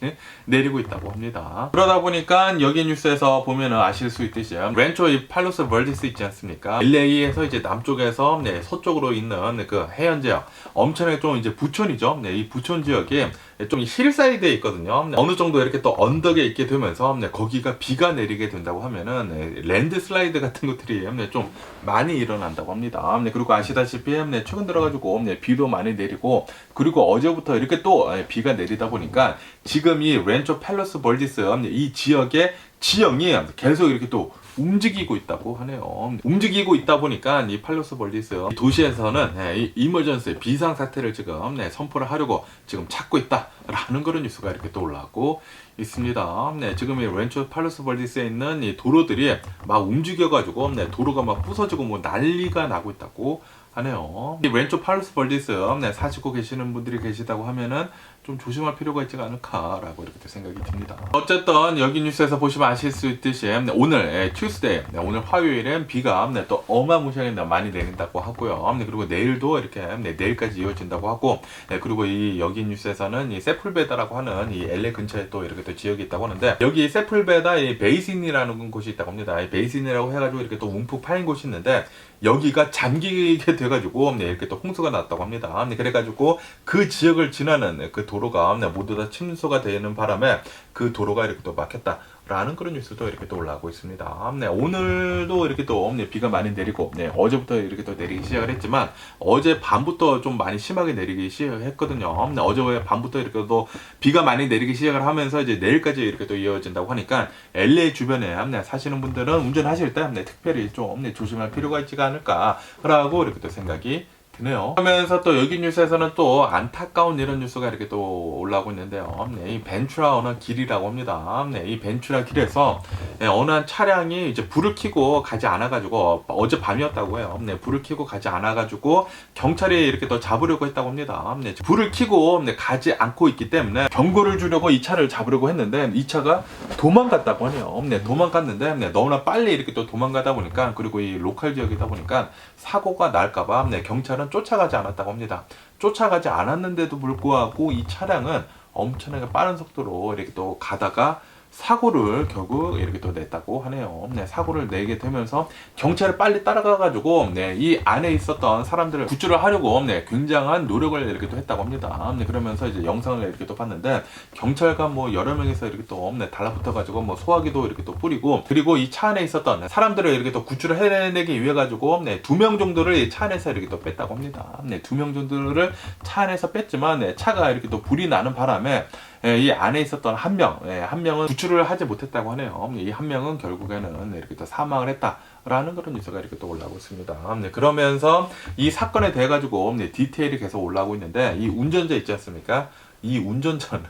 내리고 있다고 합니다. 그러다 보니까 여기 뉴스에서 보면은 아실 수 있듯이 렌초 이 팔로스 벌디스 있지 않습니까? LA에서 이제 남쪽에서 서쪽으로 있는 그 해안 지역 엄청나게 좀 이제 부촌이죠. 이 부촌 지역이 좀 힐사이드에 있거든요. 어느 정도 이렇게 또 언덕에 있게 되면서 거기가 비가 내리게 된다고 하면은 랜드 슬라이드 같은 것들이 좀 많이 일어난다고 합니다. 그리고 아시다시피 최근 들어가지고 비도 많이 내리고 그리고 어제부터 이렇게 또 비가 내리다 보니까 지금 이 렌초 팔로스 벌디스 이 지역의 지형이 계속 이렇게 또 움직이고 있다고 하네요. 움직이고 있다 보니까 이 팔로스 벌디스 도시에서는 이 이머전스 비상 사태를 지금 선포를 하려고 지금 찾고 있다라는 그런 뉴스가 이렇게 또 올라오고 있습니다. 지금 이 렌초 팔로스 벌디스에 있는 이 도로들이 막 움직여가지고 도로가 막 부서지고 뭐 난리가 나고 있다고 하네요. 이 렌초 팔로스 벌디스 사시고 계시는 분들이 계시다고 하면은 좀 조심할 필요가 있지 않을까라고 이렇게 생각이 듭니다. 어쨌든 여기 뉴스에서 보시면 아실 수 있듯이 오늘 튜스데이 오늘 화요일엔 비가 또 어마무시하게 많이 내린다고 하고요. 그리고 내일도 이렇게 내일까지 이어진다고 하고 그리고 이 여기 뉴스에서는 이 세풀베다라고 하는 이 LA 근처에 또 이렇게 또 지역이 있다고 하는데 여기 세풀베다 이 베이신이라는 곳이 있다고 합니다. 이 베이신이라고 해가지고 이렇게 또 움푹 파인 곳이 있는데 여기가 잠기게 돼가지고 이렇게 또 홍수가 났다고 합니다. 그래가지고 그 지역을 지나는 그 도로가 모두 다 침수가 되는 바람에 그 도로가 이렇게 또 막혔다라는 그런 뉴스도 이렇게 또 올라오고 있습니다. 오늘도 이렇게 또 비가 많이 내리고 어제부터 이렇게 또 내리기 시작을 했지만 어제 밤부터 좀 많이 심하게 내리기 시작했거든요. 어제 밤부터 이렇게 또 비가 많이 내리기 시작을 하면서 이제 내일까지 이렇게 또 이어진다고 하니까 LA 주변에 사시는 분들은 운전하실 때 특별히 좀 조심할 필요가 있지가 않을까라고 이렇게 또 생각이 드네요. 그러면서 또 여기 뉴스에서는 또 안타까운 이런 뉴스가 이렇게 또 올라오고 있는데요. 이 벤츄라 어느 길이라고 합니다. 이 벤츄라 길에서 어느 한 차량이 이제 불을 켜고 가지 않아가지고 어제 밤이었다고 해요. 불을 켜고 가지 않아가지고 경찰이 이렇게 또 잡으려고 했다고 합니다. 불을 켜고 가지 않고 있기 때문에 경고를 주려고 이 차를 잡으려고 했는데 이 차가 도망갔다고 하네요. 도망갔는데 너무나 빨리 이렇게 또 도망가다 보니까 그리고 이 로컬 지역이다 보니까 사고가 날까봐 경찰은 쫓아가지 않았다고 합니다. 쫓아가지 않았는데도 불구하고 이 차량은 엄청나게 빠른 속도로 이렇게 또 가다가 사고를 결국 이렇게 또 냈다고 하네요. 사고를 내게 되면서 경찰이 빨리 따라가가지고 이 안에 있었던 사람들을 구출을 하려고 굉장한 노력을 이렇게 또 했다고 합니다. 그러면서 이제 영상을 이렇게 또 봤는데 경찰관 뭐 여러 명이서 이렇게 또 달라붙어가지고 뭐 소화기도 이렇게 또 뿌리고 그리고 이 차 안에 있었던 사람들을 이렇게 또 구출을 해내기 위해 가지고 2명 정도를 이 차 안에서 이렇게 또 뺐다고 합니다. 2명 정도를 차 안에서 뺐지만 차가 이렇게 또 불이 나는 바람에 이 안에 있었던 한 명, 한 명은 구출을 하지 못했다고 하네요. 이 한 명은 결국에는 이렇게 또 사망을 했다라는 그런 뉴스가 이렇게 또 올라오고 있습니다. 그러면서 이 사건에 대해 가지고 디테일이 계속 올라오고 있는데, 이 운전자 있지 않습니까? 이 운전자는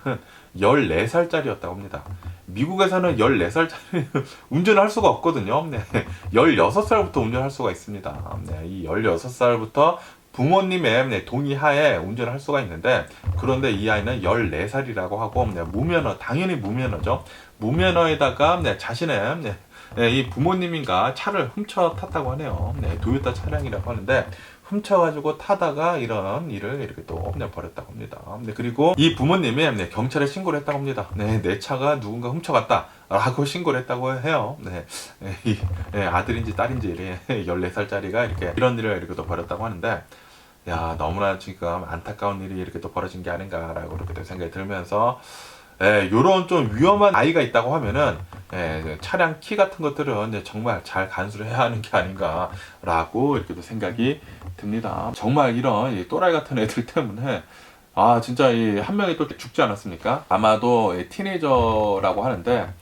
14살짜리였다고 합니다. 미국에서는 14살짜리 운전을 할 수가 없거든요. 16살부터 운전할 수가 있습니다. 이 16살부터 부모님의 동의하에 운전을 할 수가 있는데, 그런데 이 아이는 14살이라고 하고, 무면허, 당연히 무면허죠. 무면허에다가 자신의 이 부모님인가 차를 훔쳐 탔다고 하네요. 도요타 차량이라고 하는데, 훔쳐가지고 타다가 이런 일을 이렇게 또 벌였다고 합니다. 그리고 이 부모님이 경찰에 신고를 했다고 합니다. 내 차가 누군가 훔쳐갔다 라고 신고를 했다고 해요. 아들인지 딸인지 14살짜리가 이렇게 이런 일을 이렇게 또 벌였다고 하는데, 야, 너무나 지금 안타까운 일이 이렇게 또 벌어진 게 아닌가라고 이렇게 또 생각이 들면서, 요런 좀 위험한 아이가 있다고 하면은, 차량 키 같은 것들은 정말 잘 간수를 해야 하는 게 아닌가라고 이렇게 또 생각이 듭니다. 정말 이런 이 또라이 같은 애들 때문에, 아, 진짜 이 한 명이 또 죽지 않았습니까? 아마도 티네이저라고 하는데,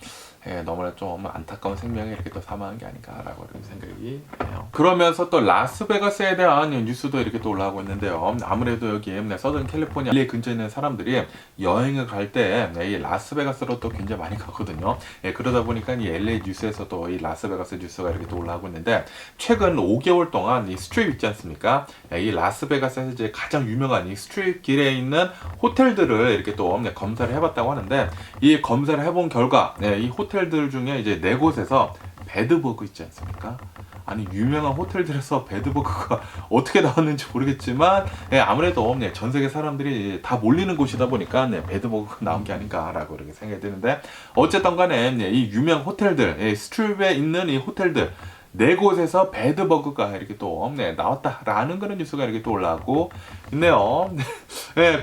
너무나 좀 안타까운 생명이 이렇게 또 사망한 게 아닌가라고 이렇게 생각이 해요. 그러면서 또 라스베가스에 대한 뉴스도 이렇게 또 올라오고 있는데요. 아무래도 여기 서던 캘리포니아 LA 근처에 있는 사람들이 여행을 갈 때 이 라스베가스로 또 굉장히 많이 가거든요. 그러다 보니까 이 LA 뉴스에서도 이 라스베가스 뉴스가 이렇게 또 올라오고 있는데, 최근 5개월 동안 이 스트립 있지 않습니까? 이 라스베가스에서 이제 가장 유명한 이 스트립 길에 있는 호텔들을 이렇게 또 검사를 해봤다고 하는데, 이 검사를 해본 결과 이 호텔들 중에 이제 4곳에서 배드버그 있지 않습니까? 아니, 유명한 호텔들에서 배드버그가 어떻게 나왔는지 모르겠지만, 아무래도 전 세계 사람들이 다 몰리는 곳이다 보니까 배드버그가 나온 게 아닌가라고 이렇게 생각이 드는데, 어쨌든 간에 이 유명 호텔들, 스트립에 있는 이 호텔들 4곳에서 배드버그가 이렇게 또 나왔다라는 그런 뉴스가 이렇게 또 올라오고 있네요.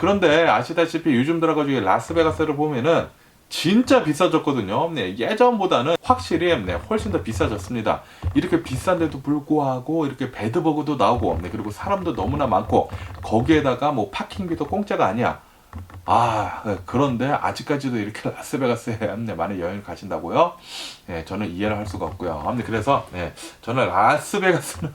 그런데 아시다시피 요즘 들어가지고 라스베가스를 보면은 진짜 비싸졌거든요. 예전보다는 확실히 훨씬 더 비싸졌습니다. 이렇게 비싼데도 불구하고 이렇게 배드버그도 나오고, 그리고 사람도 너무나 많고, 거기에다가 뭐 파킹비도 공짜가 아니야. 그런데 아직까지도 이렇게 라스베가스에 많은 여행을 가신다고요? 저는 이해를 할 수가 없고요. 그래서 저는 라스베가스는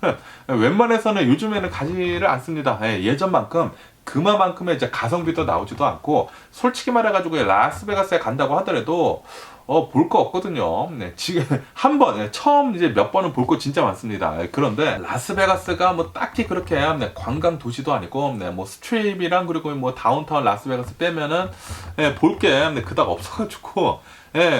웬만해서는 요즘에는 가지를 않습니다. 예전만큼 그만큼의 이제 가성비도 나오지도 않고, 솔직히 말해가지고 라스베가스에 간다고 하더라도 볼 거 없거든요. 지금 한 번, 처음 이제 몇 번은 볼 거 진짜 많습니다. 그런데 라스베가스가 뭐 딱히 그렇게 관광 도시도 아니고, 뭐 스트립이랑 그리고 뭐 다운타운 라스베가스 빼면은 볼 게 그닥 없어가지고,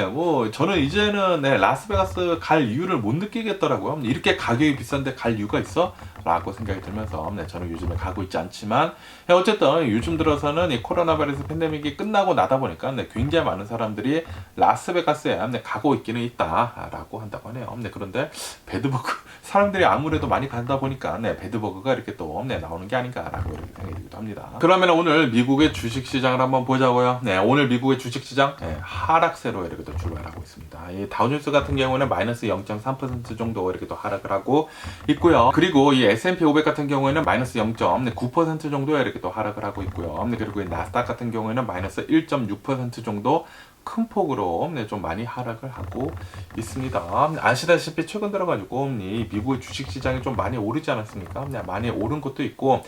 뭐 저는 이제는 라스베가스 갈 이유를 못 느끼겠더라고요. 이렇게 가격이 비싼데 갈 이유가 있어? 라고 생각이 들면서 저는 요즘에 가고 있지 않지만, 어쨌든 요즘 들어서는 이 코로나 바이러스 팬데믹이 끝나고 나다 보니까 굉장히 많은 사람들이 라스베가스에 가고 있기는 있다라고 한다고 하네요. 그런데 배드버그 사람들이 아무래도 많이 간다 보니까 배드버그가 이렇게 또 나오는 게 아닌가라고 이렇게 생각이 들기도 합니다. 그러면 오늘 미국의 주식시장을 한번 보자고요. 오늘 미국의 주식시장 하락세로 이렇게 또 출발하고 있습니다. 이 다우존스 같은 경우는 마이너스 0.3% 정도 이렇게 또 하락을 하고 있고요. 그리고 이 S&P 500 같은 경우에는 마이너스 0.9% 정도 이렇게 또 하락을 하고 있고요. 그리고 이 나스닥 같은 경우에는 마이너스 1.6% 정도 큰 폭으로 좀 많이 하락을 하고 있습니다. 아시다시피 최근 들어가지고 이 미국의 주식시장이 좀 많이 오르지 않았습니까? 많이 오른 것도 있고,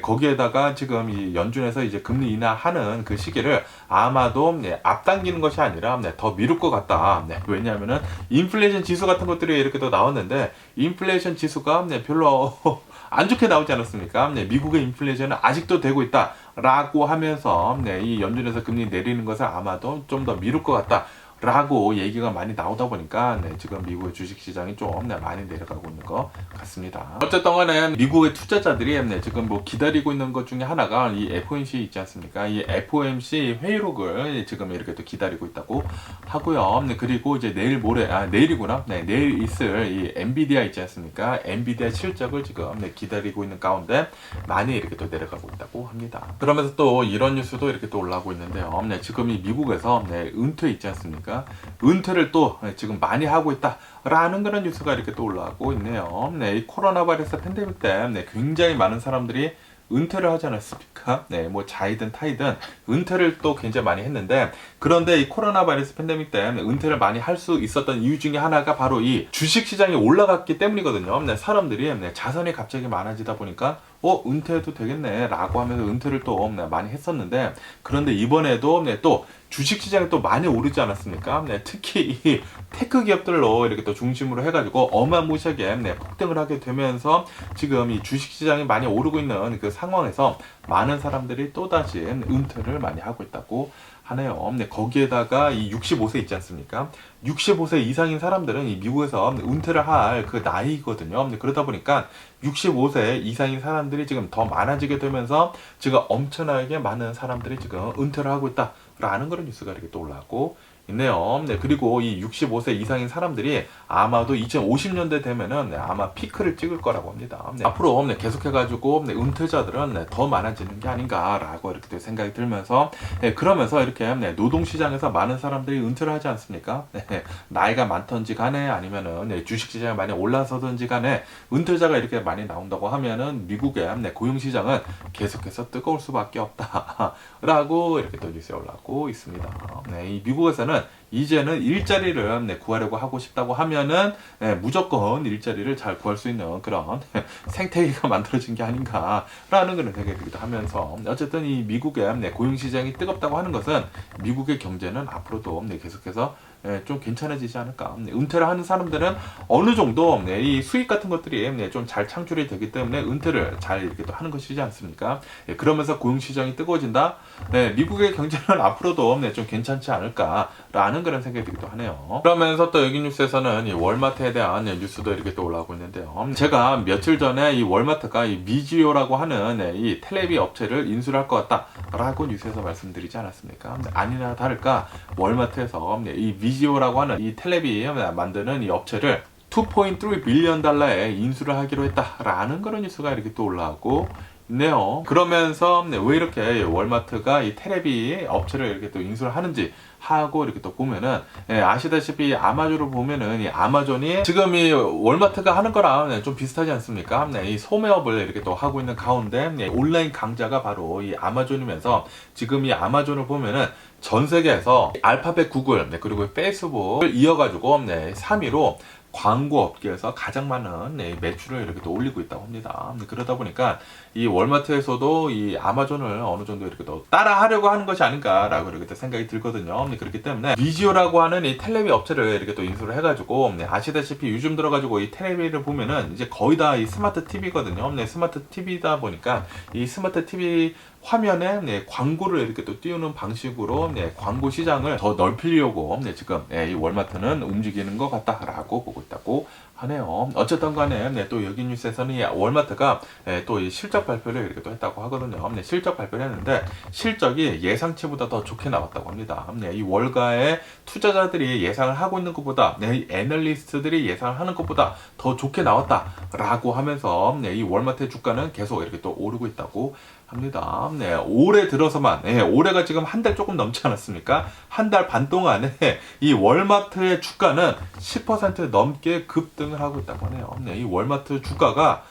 거기에다가 지금 이 연준에서 이제 금리 인하하는 그 시기를 아마도 앞당기는 것이 아니라 더 미룰 것 같다. 왜냐하면은 인플레이션 지수 같은 것들이 이렇게 또 나왔는데, 인플레이션 지수가 별로 안 좋게 나오지 않았습니까? 미국의 인플레이션은 아직도 되고 있다 라고 하면서 이 연준에서 금리 내리는 것을 아마도 좀 더 미룰 것 같다 라고 얘기가 많이 나오다 보니까 지금 미국의 주식시장이 좀 많이 내려가고 있는 것 같습니다. 어쨌든 간에 미국의 투자자들이 지금 뭐 기다리고 있는 것 중에 하나가 이 FOMC 있지 않습니까? 이 FOMC 회의록을 지금 이렇게 또 기다리고 있다고 하고요. 그리고 이제 내일이구나. 내일 있을 이 엔비디아 있지 않습니까? 엔비디아 실적을 지금 기다리고 있는 가운데 많이 이렇게 또 내려가고 있다고 합니다. 그러면서 또 이런 뉴스도 이렇게 또 올라오고 있는데요. 지금 이 미국에서 은퇴 있지 않습니까? 은퇴를 또 지금 많이 하고 있다라는 그런 뉴스가 이렇게 또 올라오고 있네요. 이 코로나 바이러스 팬데믹 때 굉장히 많은 사람들이 은퇴를 하지 않았습니까? 네, 뭐 자이든 타이든 은퇴를 또 굉장히 많이 했는데, 그런데 이 코로나 바이러스 팬데믹 때문에 은퇴를 많이 할 수 있었던 이유 중에 하나가 바로 이 주식 시장이 올라갔기 때문이거든요. 네, 사람들이 자산이 갑자기 많아지다 보니까 은퇴해도 되겠네 라고 하면서 은퇴를 또 많이 했었는데, 그런데 이번에도 또 주식시장이 또 많이 오르지 않았습니까? 특히 이 테크 기업들로 이렇게 또 중심으로 해가지고 어마무시하게 폭등을 하게 되면서 지금 이 주식시장이 많이 오르고 있는 그 상황에서 많은 사람들이 또다시 은퇴를 많이 하고 있다고 하네요. 거기에다가 이 65세 있지 않습니까? 65세 이상인 사람들은 이 미국에서 은퇴를 할 그 나이거든요. 그러다 보니까 65세 이상인 사람들이 지금 더 많아지게 되면서 지금 엄청나게 많은 사람들이 지금 은퇴를 하고 있다라는 그런 뉴스가 이렇게 또 올라왔고 있네요. 그리고 이 65세 이상인 사람들이 아마도 2050년대 되면은 아마 피크를 찍을 거라고 합니다. 앞으로 계속해가지고 은퇴자들은 더 많아지는 게 아닌가라고 이렇게 생각이 들면서, 그러면서 이렇게 노동시장에서 많은 사람들이 은퇴를 하지 않습니까? 나이가 많던지 간에 아니면은 주식시장이 많이 올라서든지 간에 은퇴자가 이렇게 많이 나온다고 하면은 미국의 고용시장은 계속해서 뜨거울 수밖에 없다라고 이렇게 또 뉴스에 올라오고 있습니다. 이 미국에서는 이제는 일자리를 구하려고 하고 싶다고 하면은 무조건 일자리를 잘 구할 수 있는 그런 생태계가 만들어진 게 아닌가라는 그런 생각이 들기도 하면서, 어쨌든 이 미국의 고용시장이 뜨겁다고 하는 것은 미국의 경제는 앞으로도 계속해서 좀 괜찮아지지 않을까. 은퇴를 하는 사람들은 어느 정도 이 수익 같은 것들이 좀 잘 창출이 되기 때문에 은퇴를 잘 이렇게 또 하는 것이지 않습니까? 그러면서 고용시장이 뜨거워진다. 미국의 경제는 앞으로도 좀 괜찮지 않을까라는 그런 생각이 들기도 하네요. 그러면서 또 여기 뉴스에서는 이 월마트에 대한 뉴스도 이렇게 또 올라오고 있는데요. 제가 며칠 전에 이 월마트가 이 미지오라고 하는 이 텔레비 업체를 인수를 할 것 같다라고 뉴스에서 말씀드리지 않았습니까? 아니나 다를까 월마트에서 이 미지오라고 하는 이 텔레비 만드는 이 업체를 2.3 빌리언 달러에 인수를 하기로 했다라는 그런 뉴스가 이렇게 또 올라오고 있네요. 그러면서 왜 이렇게 월마트가 이 텔레비 업체를 이렇게 또 인수를 하는지 하고 이렇게 또 보면은, 아시다시피 아마존을 보면은 이 아마존이 지금 이 월마트가 하는 거랑 좀 비슷하지 않습니까? 이 소매업을 이렇게 또 하고 있는 가운데 온라인 강자가 바로 이 아마존이면서, 지금 이 아마존을 보면은 전 세계에서 알파벳 구글 그리고 페이스북을 이어가지고 3위로 광고 업계에서 가장 많은 매출을 이렇게 또 올리고 있다고 합니다. 그러다 보니까 이 월마트에서도 이 아마존을 어느 정도 이렇게 또 따라 하려고 하는 것이 아닌가라고 이렇게 또 생각이 들거든요. 그렇기 때문에 미지오라고 하는 이 텔레비 업체를 이렇게 또 인수를 해가지고, 아시다시피 요즘 들어가지고 이 텔레비를 보면은 이제 거의 다 이 스마트 TV거든요. 스마트 TV다 보니까 이 스마트 TV 화면에 광고를 이렇게 또 띄우는 방식으로 광고 시장을 더 넓히려고 지금 이 월마트는 움직이는 것 같다라고 보고 있다고 하네요. 어쨌든 간에 또 여기 뉴스에서는 이 월마트가 또 이 실적 발표를 이렇게 또 했다고 하거든요. 실적 발표를 했는데 실적이 예상치보다 더 좋게 나왔다고 합니다. 이 월가의 투자자들이 예상을 하고 있는 것보다, 이 애널리스트들이 예상을 하는 것보다 더 좋게 나왔다라고 하면서 이 월마트의 주가는 계속 이렇게 또 오르고 있다고 합니다. 올해 들어서만, 올해가 지금 한 달 조금 넘지 않았습니까? 한 달 반 동안에 이 월마트의 주가는 10% 넘게 급등을 하고 있다고 하네요. 이 월마트 주가가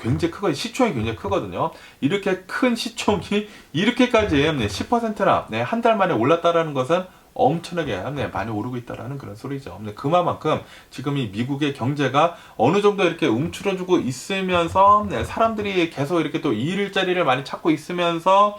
굉장히 크거든요. 시총이 굉장히 크거든요. 이렇게 큰 시총이 이렇게까지 10%나 한 달 만에 올랐다라는 것은 엄청나게 많이 오르고 있다라는 그런 소리죠. 그만큼 지금 이 미국의 경제가 어느 정도 이렇게 움츠러주고 있으면서 사람들이 계속 이렇게 또 일자리를 많이 찾고 있으면서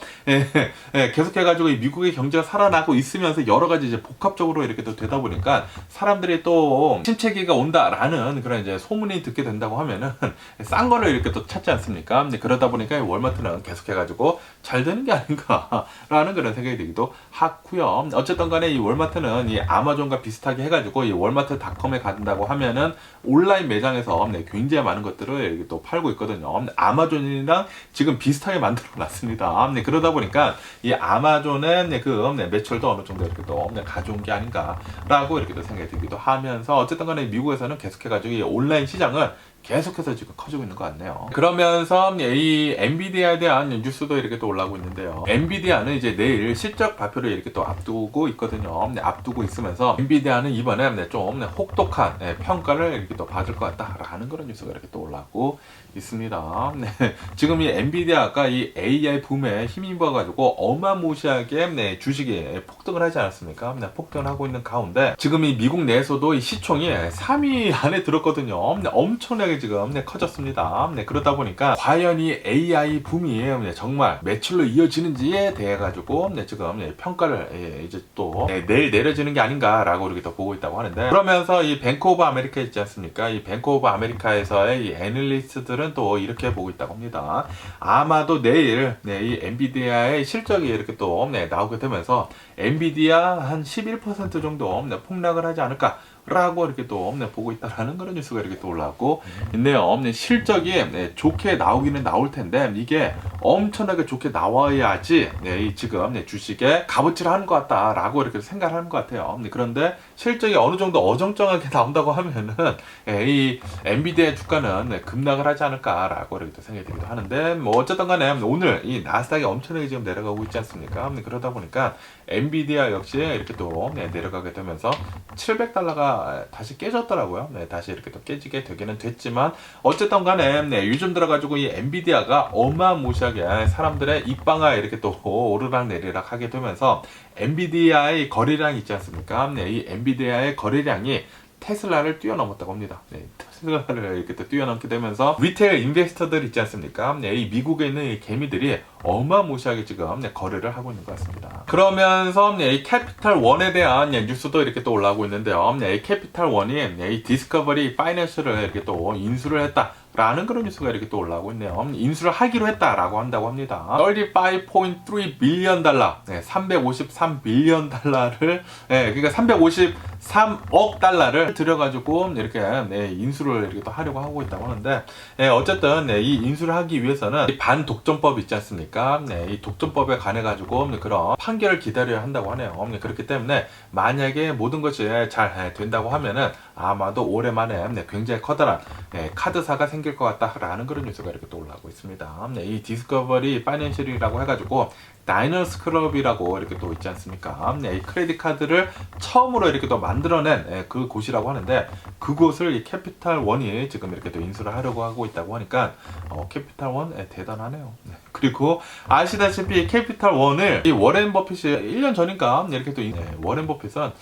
계속해가지고 이 미국의 경제가 살아나고 있으면서 여러 가지 이제 복합적으로 이렇게 또 되다 보니까 사람들이 또 침체기가 온다라는 그런 이제 소문이 듣게 된다고 하면은 싼 거를 이렇게 또 찾지 않습니까? 그러다 보니까 월마트는 계속해가지고 잘 되는 게 아닌가라는 그런 생각이 들기도 하고요. 어쨌든 간에 이 월마트는 이 아마존과 비슷하게 해가지고 이 월마트닷컴에 간다고 하면은 온라인 매장에서 굉장히 많은 것들을 이렇게 또 팔고 있거든요. 아마존이랑 지금 비슷하게 만들어 놨습니다. 그러다 보니까 이 아마존의 그 매출도 어느 정도 이렇게 또 가져온 게 아닌가라고 이렇게 또 생각이 들기도 하면서, 어쨌든 간에 미국에서는 계속해가지고 이 온라인 시장을 계속해서 지금 커지고 있는 것 같네요. 그러면서 이 엔비디아에 대한 뉴스도 이렇게 또 올라오고 있는데요. 엔비디아는 이제 내일 실적 발표를 이렇게 또 앞두고 있거든요. 앞두고 있으면서 엔비디아는 이번에 좀 혹독한 평가를 이렇게 또 받을 것 같다라는 그런 뉴스가 이렇게 또 올라오고 있습니다. 지금 이 엔비디아가 이 AI 붐에 힘입어가지고 어마무시하게 주식이 폭등을 하지 않았습니까? 폭등을 하고 있는 가운데 지금 이 미국 내에서도 이 시총이 3위 안에 들었거든요. 엄청나게 지금 커졌습니다. 그러다 보니까 과연 이 AI 붐이 정말 매출로 이어지는지에 대해 가지고 지금 평가를 이제 또 내일 내려지는 게 아닌가라고 이렇게 또 보고 있다고 하는데, 그러면서 이 뱅크 오브 아메리카 있지 않습니까? 이 뱅크 오브 아메리카에서의 이 애널리스트들은 또 이렇게 보고 있다고 합니다. 아마도 내일 이 엔비디아의 실적이 이렇게 또 나오게 되면서 엔비디아 한 11% 정도 폭락을 하지 않을까 라고 이렇게 또 보고 있다라는 그런 뉴스가 이렇게 또 올라오고 있네요. 실적이 좋게 나오기는 나올 텐데 이게 엄청나게 좋게 나와야지 지금 주식에 값어치를 하는 것 같다라고 이렇게 생각하는 것 같아요. 그런데 실적이 어느 정도 어정쩡하게 나온다고 하면은 이 엔비디아 주가는 급락을 하지 않을까라고 이렇게 또 생각이 들기도 하는데, 뭐 어쨌든 간에 오늘 이 나스닥이 엄청나게 지금 내려가고 있지 않습니까? 그러다 보니까 엔비디아 역시 이렇게 또 내려가게 되면서 $700가 다시 깨졌더라고요. 다시 이렇게 또 깨지게 되기는 됐지만 어쨌든 간에 요즘 들어가지고 이 엔비디아가 어마무시하게 사람들의 입방아 이렇게 또 오르락 내리락 하게 되면서 엔비디아의 거래량 있지 않습니까? 이 엔비디아의 거래량이 테슬라를 뛰어넘었다고 합니다. 테슬라를 이렇게 또 뛰어넘게 되면서 리테일 인베스터들 있지 않습니까? 이 미국에 있는 이 개미들이 어마무시하게 지금 거래를 하고 있는 것 같습니다. 그러면서 이 캐피탈 원에 대한 뉴스도 이렇게 또 올라오고 있는데요. 이 캐피탈 원이 이 디스커버리 파이낸셜을 이렇게 또 인수를 했다 라는 그런 뉴스가 이렇게 또 올라오고 있네요. 인수를 하기로 했다라고 한다고 합니다. 35.3 빌리언 달러, 353 빌리언 달러를, 그러니까 353억 달러를 들여가지고 이렇게 인수를 이렇게 또 하려고 하고 있다고 하는데, 어쨌든 이 인수를 하기 위해서는 이 반독점법 있지 않습니까? 이 독점법에 관해 가지고 그런 판결을 기다려야 한다고 하네요. 그렇기 때문에 만약에 모든 것이 잘 된다고 하면은 아마도 올해 만에 굉장히 커다란 카드사가 생길 것 같다라는 그런 뉴스가 이렇게 또 올라오고 있습니다. 이 디스커버리 파이낸셜이라고 해가지고 다이너스 클럽이라고 이렇게 또 있지 않습니까? 이 크레딧 카드를 처음으로 이렇게 또 만들어낸 그 곳이라고 하는데, 그곳을 이 캐피탈 원이 지금 이렇게 또 인수를 하려고 하고 있다고 하니까 캐피탈 원 대단하네요. 그리고 아시다시피 캐피탈 원을 이 워렌 버핏이 1년 전인가 이렇게 또 워렌 버핏은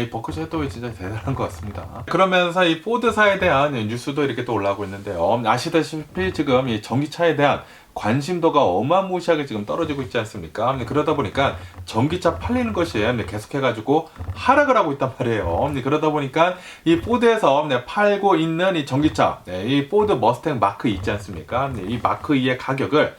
이 버크셔 해서웨이 진짜 대단한 것 같습니다. 그러면서 이 포드사에 대한 뉴스도 이렇게 또 올라오고 있는데요. 아시다시피 지금 이 전기차에 대한 관심도가 어마무시하게 지금 떨어지고 있지 않습니까? 그러다 보니까 전기차 팔리는 것이 계속해가지고 하락을 하고 있단 말이에요. 그러다 보니까 이 포드에서 팔고 있는 이 전기차, 이 포드 머스탱 마크 있지 않습니까? 이 마크 2의 가격을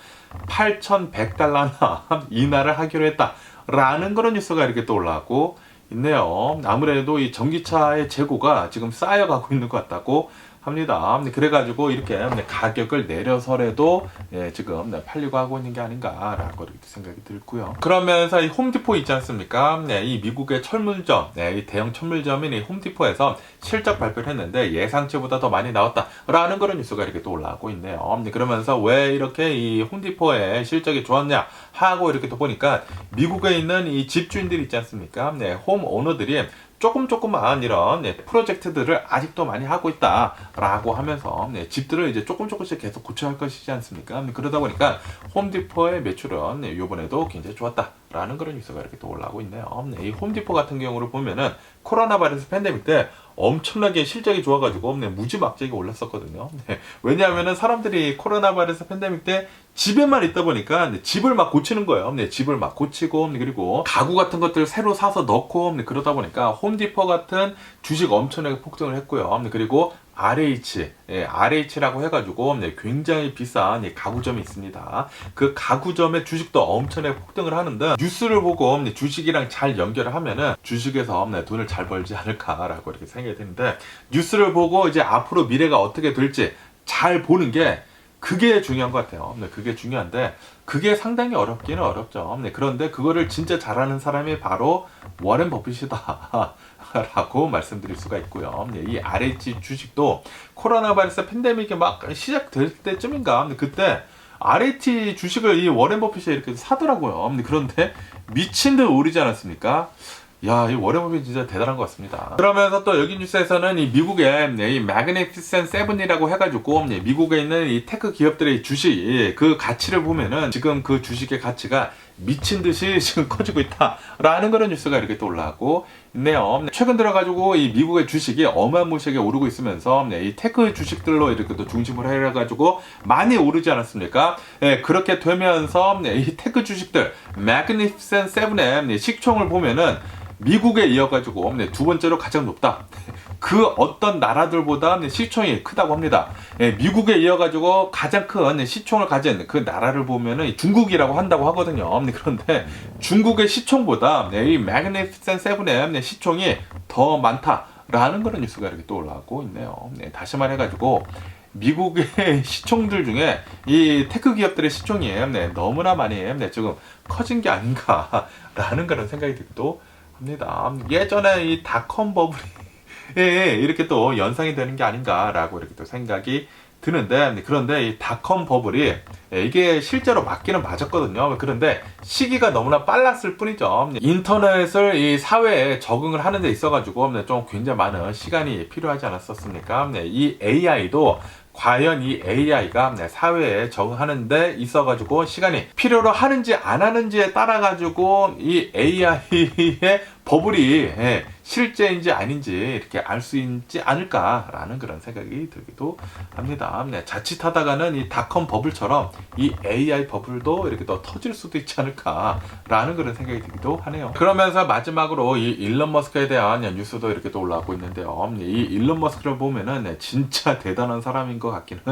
$8,100나 인하를 하기로 했다라는 그런 뉴스가 이렇게 또 올라왔고 있네요. 아무래도 이 전기차의 재고가 지금 쌓여가고 있는 것 같다고 합니다. 그래가지고 이렇게 가격을 내려서라도 지금 팔려고 하고 있는 게 아닌가라고 이렇게 생각이 들고요. 그러면서 이 홈디포 있지 않습니까? 이 미국의 철물점, 이 대형 철물점인 이 홈디포에서 실적 발표를 했는데 예상치보다 더 많이 나왔다라는 그런 뉴스가 이렇게 또 올라오고 있네요. 그러면서 왜 이렇게 이 홈디포의 실적이 좋았냐 하고 이렇게 또 보니까 미국에 있는 이 집주인들이 있지 않습니까? 홈 오너들이 조금만 이런 프로젝트들을 아직도 많이 하고 있다라고 하면서 집들을 이제 조금씩 계속 고쳐야 할 것이지 않습니까? 그러다 보니까 홈디포의 매출은 이번에도 굉장히 좋았다라는 그런 뉴스가 이렇게 또 올라오고 있네요. 이 홈디포 같은 경우를 보면은 코로나 바이러스 팬데믹 때 엄청나게 실적이 좋아가지고 무지막지하게 올랐었거든요. 왜냐하면은 사람들이 코로나 바이러스 팬데믹 때 집에만 있다 보니까 집을 막 고치는 거예요. 집을 막 고치고 그리고 가구 같은 것들 새로 사서 넣고 그러다 보니까 홈디포 같은 주식 엄청나게 폭등을 했고요. 그리고 RH라고 해가지고 굉장히 비싼 가구점이 있습니다. 그 가구점의 주식도 엄청나게 폭등을 하는데, 뉴스를 보고 주식이랑 잘 연결을 하면은 주식에서 돈을 잘 벌지 않을까라고 이렇게 생각이 드는데, 뉴스를 보고 이제 앞으로 미래가 어떻게 될지 잘 보는 게 그게 중요한 것 같아요. 그게 중요한데 그게 상당히 어렵기는 어렵죠. 그런데 그거를 진짜 잘하는 사람이 바로 워렌 버핏이다 라고 말씀드릴 수가 있고요. 이 RH 주식도 코로나 바이러스 팬데믹이 막 시작될 때쯤인가 그때 RH 주식을 이 워렌 버핏이 이렇게 사더라고요. 그런데 미친 듯 오르지 않았습니까? 야, 이 워렌 버핏 진짜 대단한 것 같습니다. 그러면서 또 여기 뉴스에서는 이 미국의 이 매그니피센트 세븐이라고 해가지고 미국에 있는 이 테크 기업들의 주식 그 가치를 보면은 지금 그 주식의 가치가 미친 듯이 지금 커지고 있다라는 그런 뉴스가 이렇게 또 올라오고 있네요. 최근 들어가지고 이 미국의 주식이 어마무시하게 오르고 있으면서 이 테크 주식들로 이렇게 또 중심을 해가지고 많이 오르지 않았습니까? 그렇게 되면서 이 테크 주식들 매그니피센트 세븐의 시총을 보면은 미국에 이어가지고 두 번째로 가장 높다. 그 어떤 나라들보다 시총이 크다고 합니다. 미국에 이어가지고 가장 큰 시총을 가진 그 나라를 보면은 중국이라고 한다고 하거든요. 그런데 중국의 시총보다 이 매그니피센트 세븐의 시총이 더 많다라는 그런 뉴스가 이렇게 또 올라오고 있네요. 다시 말해가지고 미국의 시총들 중에 이 테크 기업들의 시총이 너무나 많이 지금 커진 게 아닌가라는 그런 생각이 들기도 합니다. 예전에 이 닷컴 버블이 이렇게 또 연상이 되는 게 아닌가라고 이렇게 또 생각이 드는데, 그런데 이 닷컴 버블이 이게 실제로 맞기는 맞았거든요. 그런데 시기가 너무나 빨랐을 뿐이죠. 인터넷을 이 사회에 적응을 하는 데 있어가지고 좀 굉장히 많은 시간이 필요하지 않았었습니까? 이 AI도 과연 이 AI가 사회에 적응하는 데 있어가지고 시간이 필요로 하는지 안 하는지에 따라가지고 이 AI의 버블이 실제인지 아닌지 이렇게 알 수 있지 않을까라는 그런 생각이 들기도 합니다. 자칫하다가는 이 닷컴 버블처럼 이 AI 버블도 이렇게 또 터질 수도 있지 않을까라는 그런 생각이 들기도 하네요. 그러면서 마지막으로 이 일론 머스크에 대한 뉴스도 이렇게 또 올라오고 있는데요. 이 일론 머스크를 보면은 진짜 대단한 사람인 것 같기는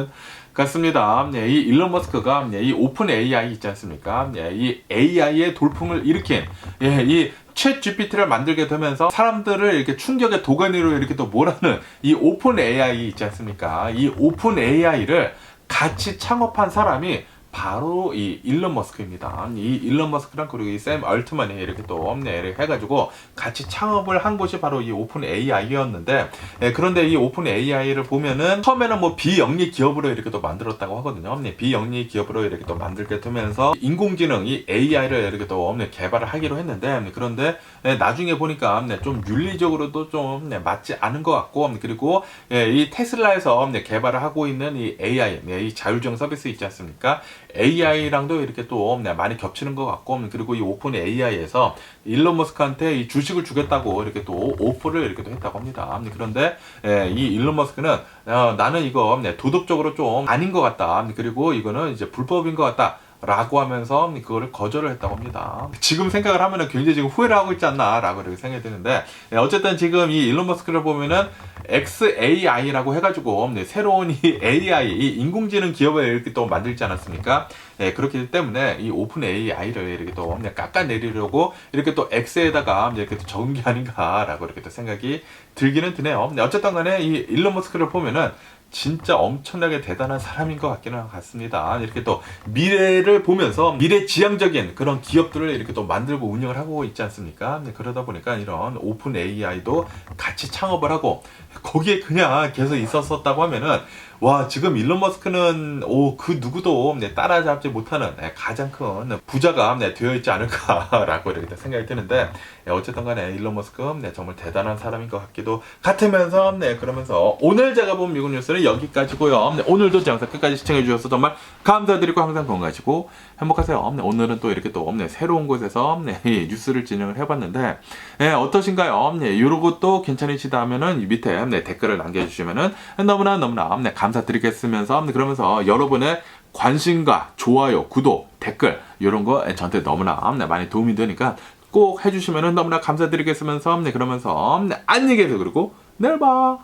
같습니다. 이 일론 머스크가 이 오픈 AI 있지 않습니까? 이 AI의 돌풍을 일으킨 이 챗 GPT를 만들게 되면서 사람들을 이렇게 충격의 도가니로 이렇게 또 몰아넣은 이 오픈 AI 있지 않습니까? 이 오픈 AI를 같이 창업한 사람이 바로 이 일론 머스크입니다. 이 일론 머스크랑 그리고 이 샘 얼트만이 이렇게 또 해가지고 같이 창업을 한 곳이 바로 이 오픈 AI였는데, 그런데 이 오픈 AI를 보면은 처음에는 뭐 비영리 기업으로 이렇게 또 만들었다고 하거든요. 비영리 기업으로 이렇게 또 만들게 되면서 인공지능 이 AI를 이렇게 또 개발을 하기로 했는데, 그런데 나중에 보니까 좀 윤리적으로도 좀 맞지 않은 것 같고, 그리고 이 테슬라에서 개발을 하고 있는 이 AI, 이 자율주행 서비스 있지 않습니까? AI랑도 이렇게 또 많이 겹치는 것 같고, 그리고 이 오픈 AI에서 일론 머스크한테 이 주식을 주겠다고 이렇게 또 오퍼를 이렇게 또 했다고 합니다. 그런데 이 일론 머스크는 나는 이거 도덕적으로 좀 아닌 것 같다. 그리고 이거는 이제 불법인 것 같다. 라고 하면서 그거를 거절을 했다고 합니다. 지금 생각을 하면은 굉장히 지금 후회를 하고 있지 않나 라고 이렇게 생각이 드는데, 어쨌든 지금 이 일론 머스크를 보면은 XAI라고 해가지고 새로운 이 AI, 이 인공지능 기업을 이렇게 또 만들지 않았습니까? 그렇기 때문에 이 오픈 AI를 이렇게 또 깎아내리려고 이렇게 또 X에다가 이렇게 또 적은 게 아닌가라고 이렇게 또 생각이 들기는 드네요. 어쨌든 간에 이 일론 머스크를 보면은 진짜 엄청나게 대단한 사람인 것 같기는 같습니다. 이렇게 또 미래를 보면서 미래지향적인 그런 기업들을 이렇게 또 만들고 운영을 하고 있지 않습니까? 그러다 보니까 이런 오픈 AI도 같이 창업을 하고 거기에 그냥 계속 있었었다고 하면은, 와, 지금 일론 머스크는 그 누구도 따라잡지 못하는 가장 큰 부자가 되어 있지 않을까라고 이렇게 생각이 드는데, 어쨌든 간에 일론 머스크 정말 대단한 사람인 것 같기도 같으면서, 그러면서 오늘 제가 본 미국 뉴스는 여기까지고요. 오늘도 제 영상 끝까지 시청해 주셔서 정말 감사드리고 항상 건강하시고 행복하세요. 오늘은 또 이렇게 또 새로운 곳에서 이 뉴스를 진행을 해봤는데, 어떠신가요? 이런 것도 괜찮으시다 하면은 밑에 댓글을 남겨주시면은 너무나 감사드리겠으면서, 그러면서 여러분의 관심과 좋아요, 구독, 댓글 이런 거 저한테 너무나 많이 도움이 되니까 꼭 해주시면은 너무나 감사드리겠으면서, 그러면서 안녕히 계세요. 그리고 내일 봐.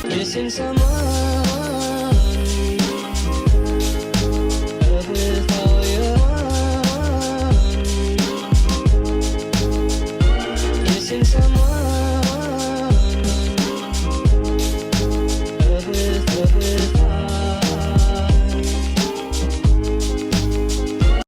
Missing someone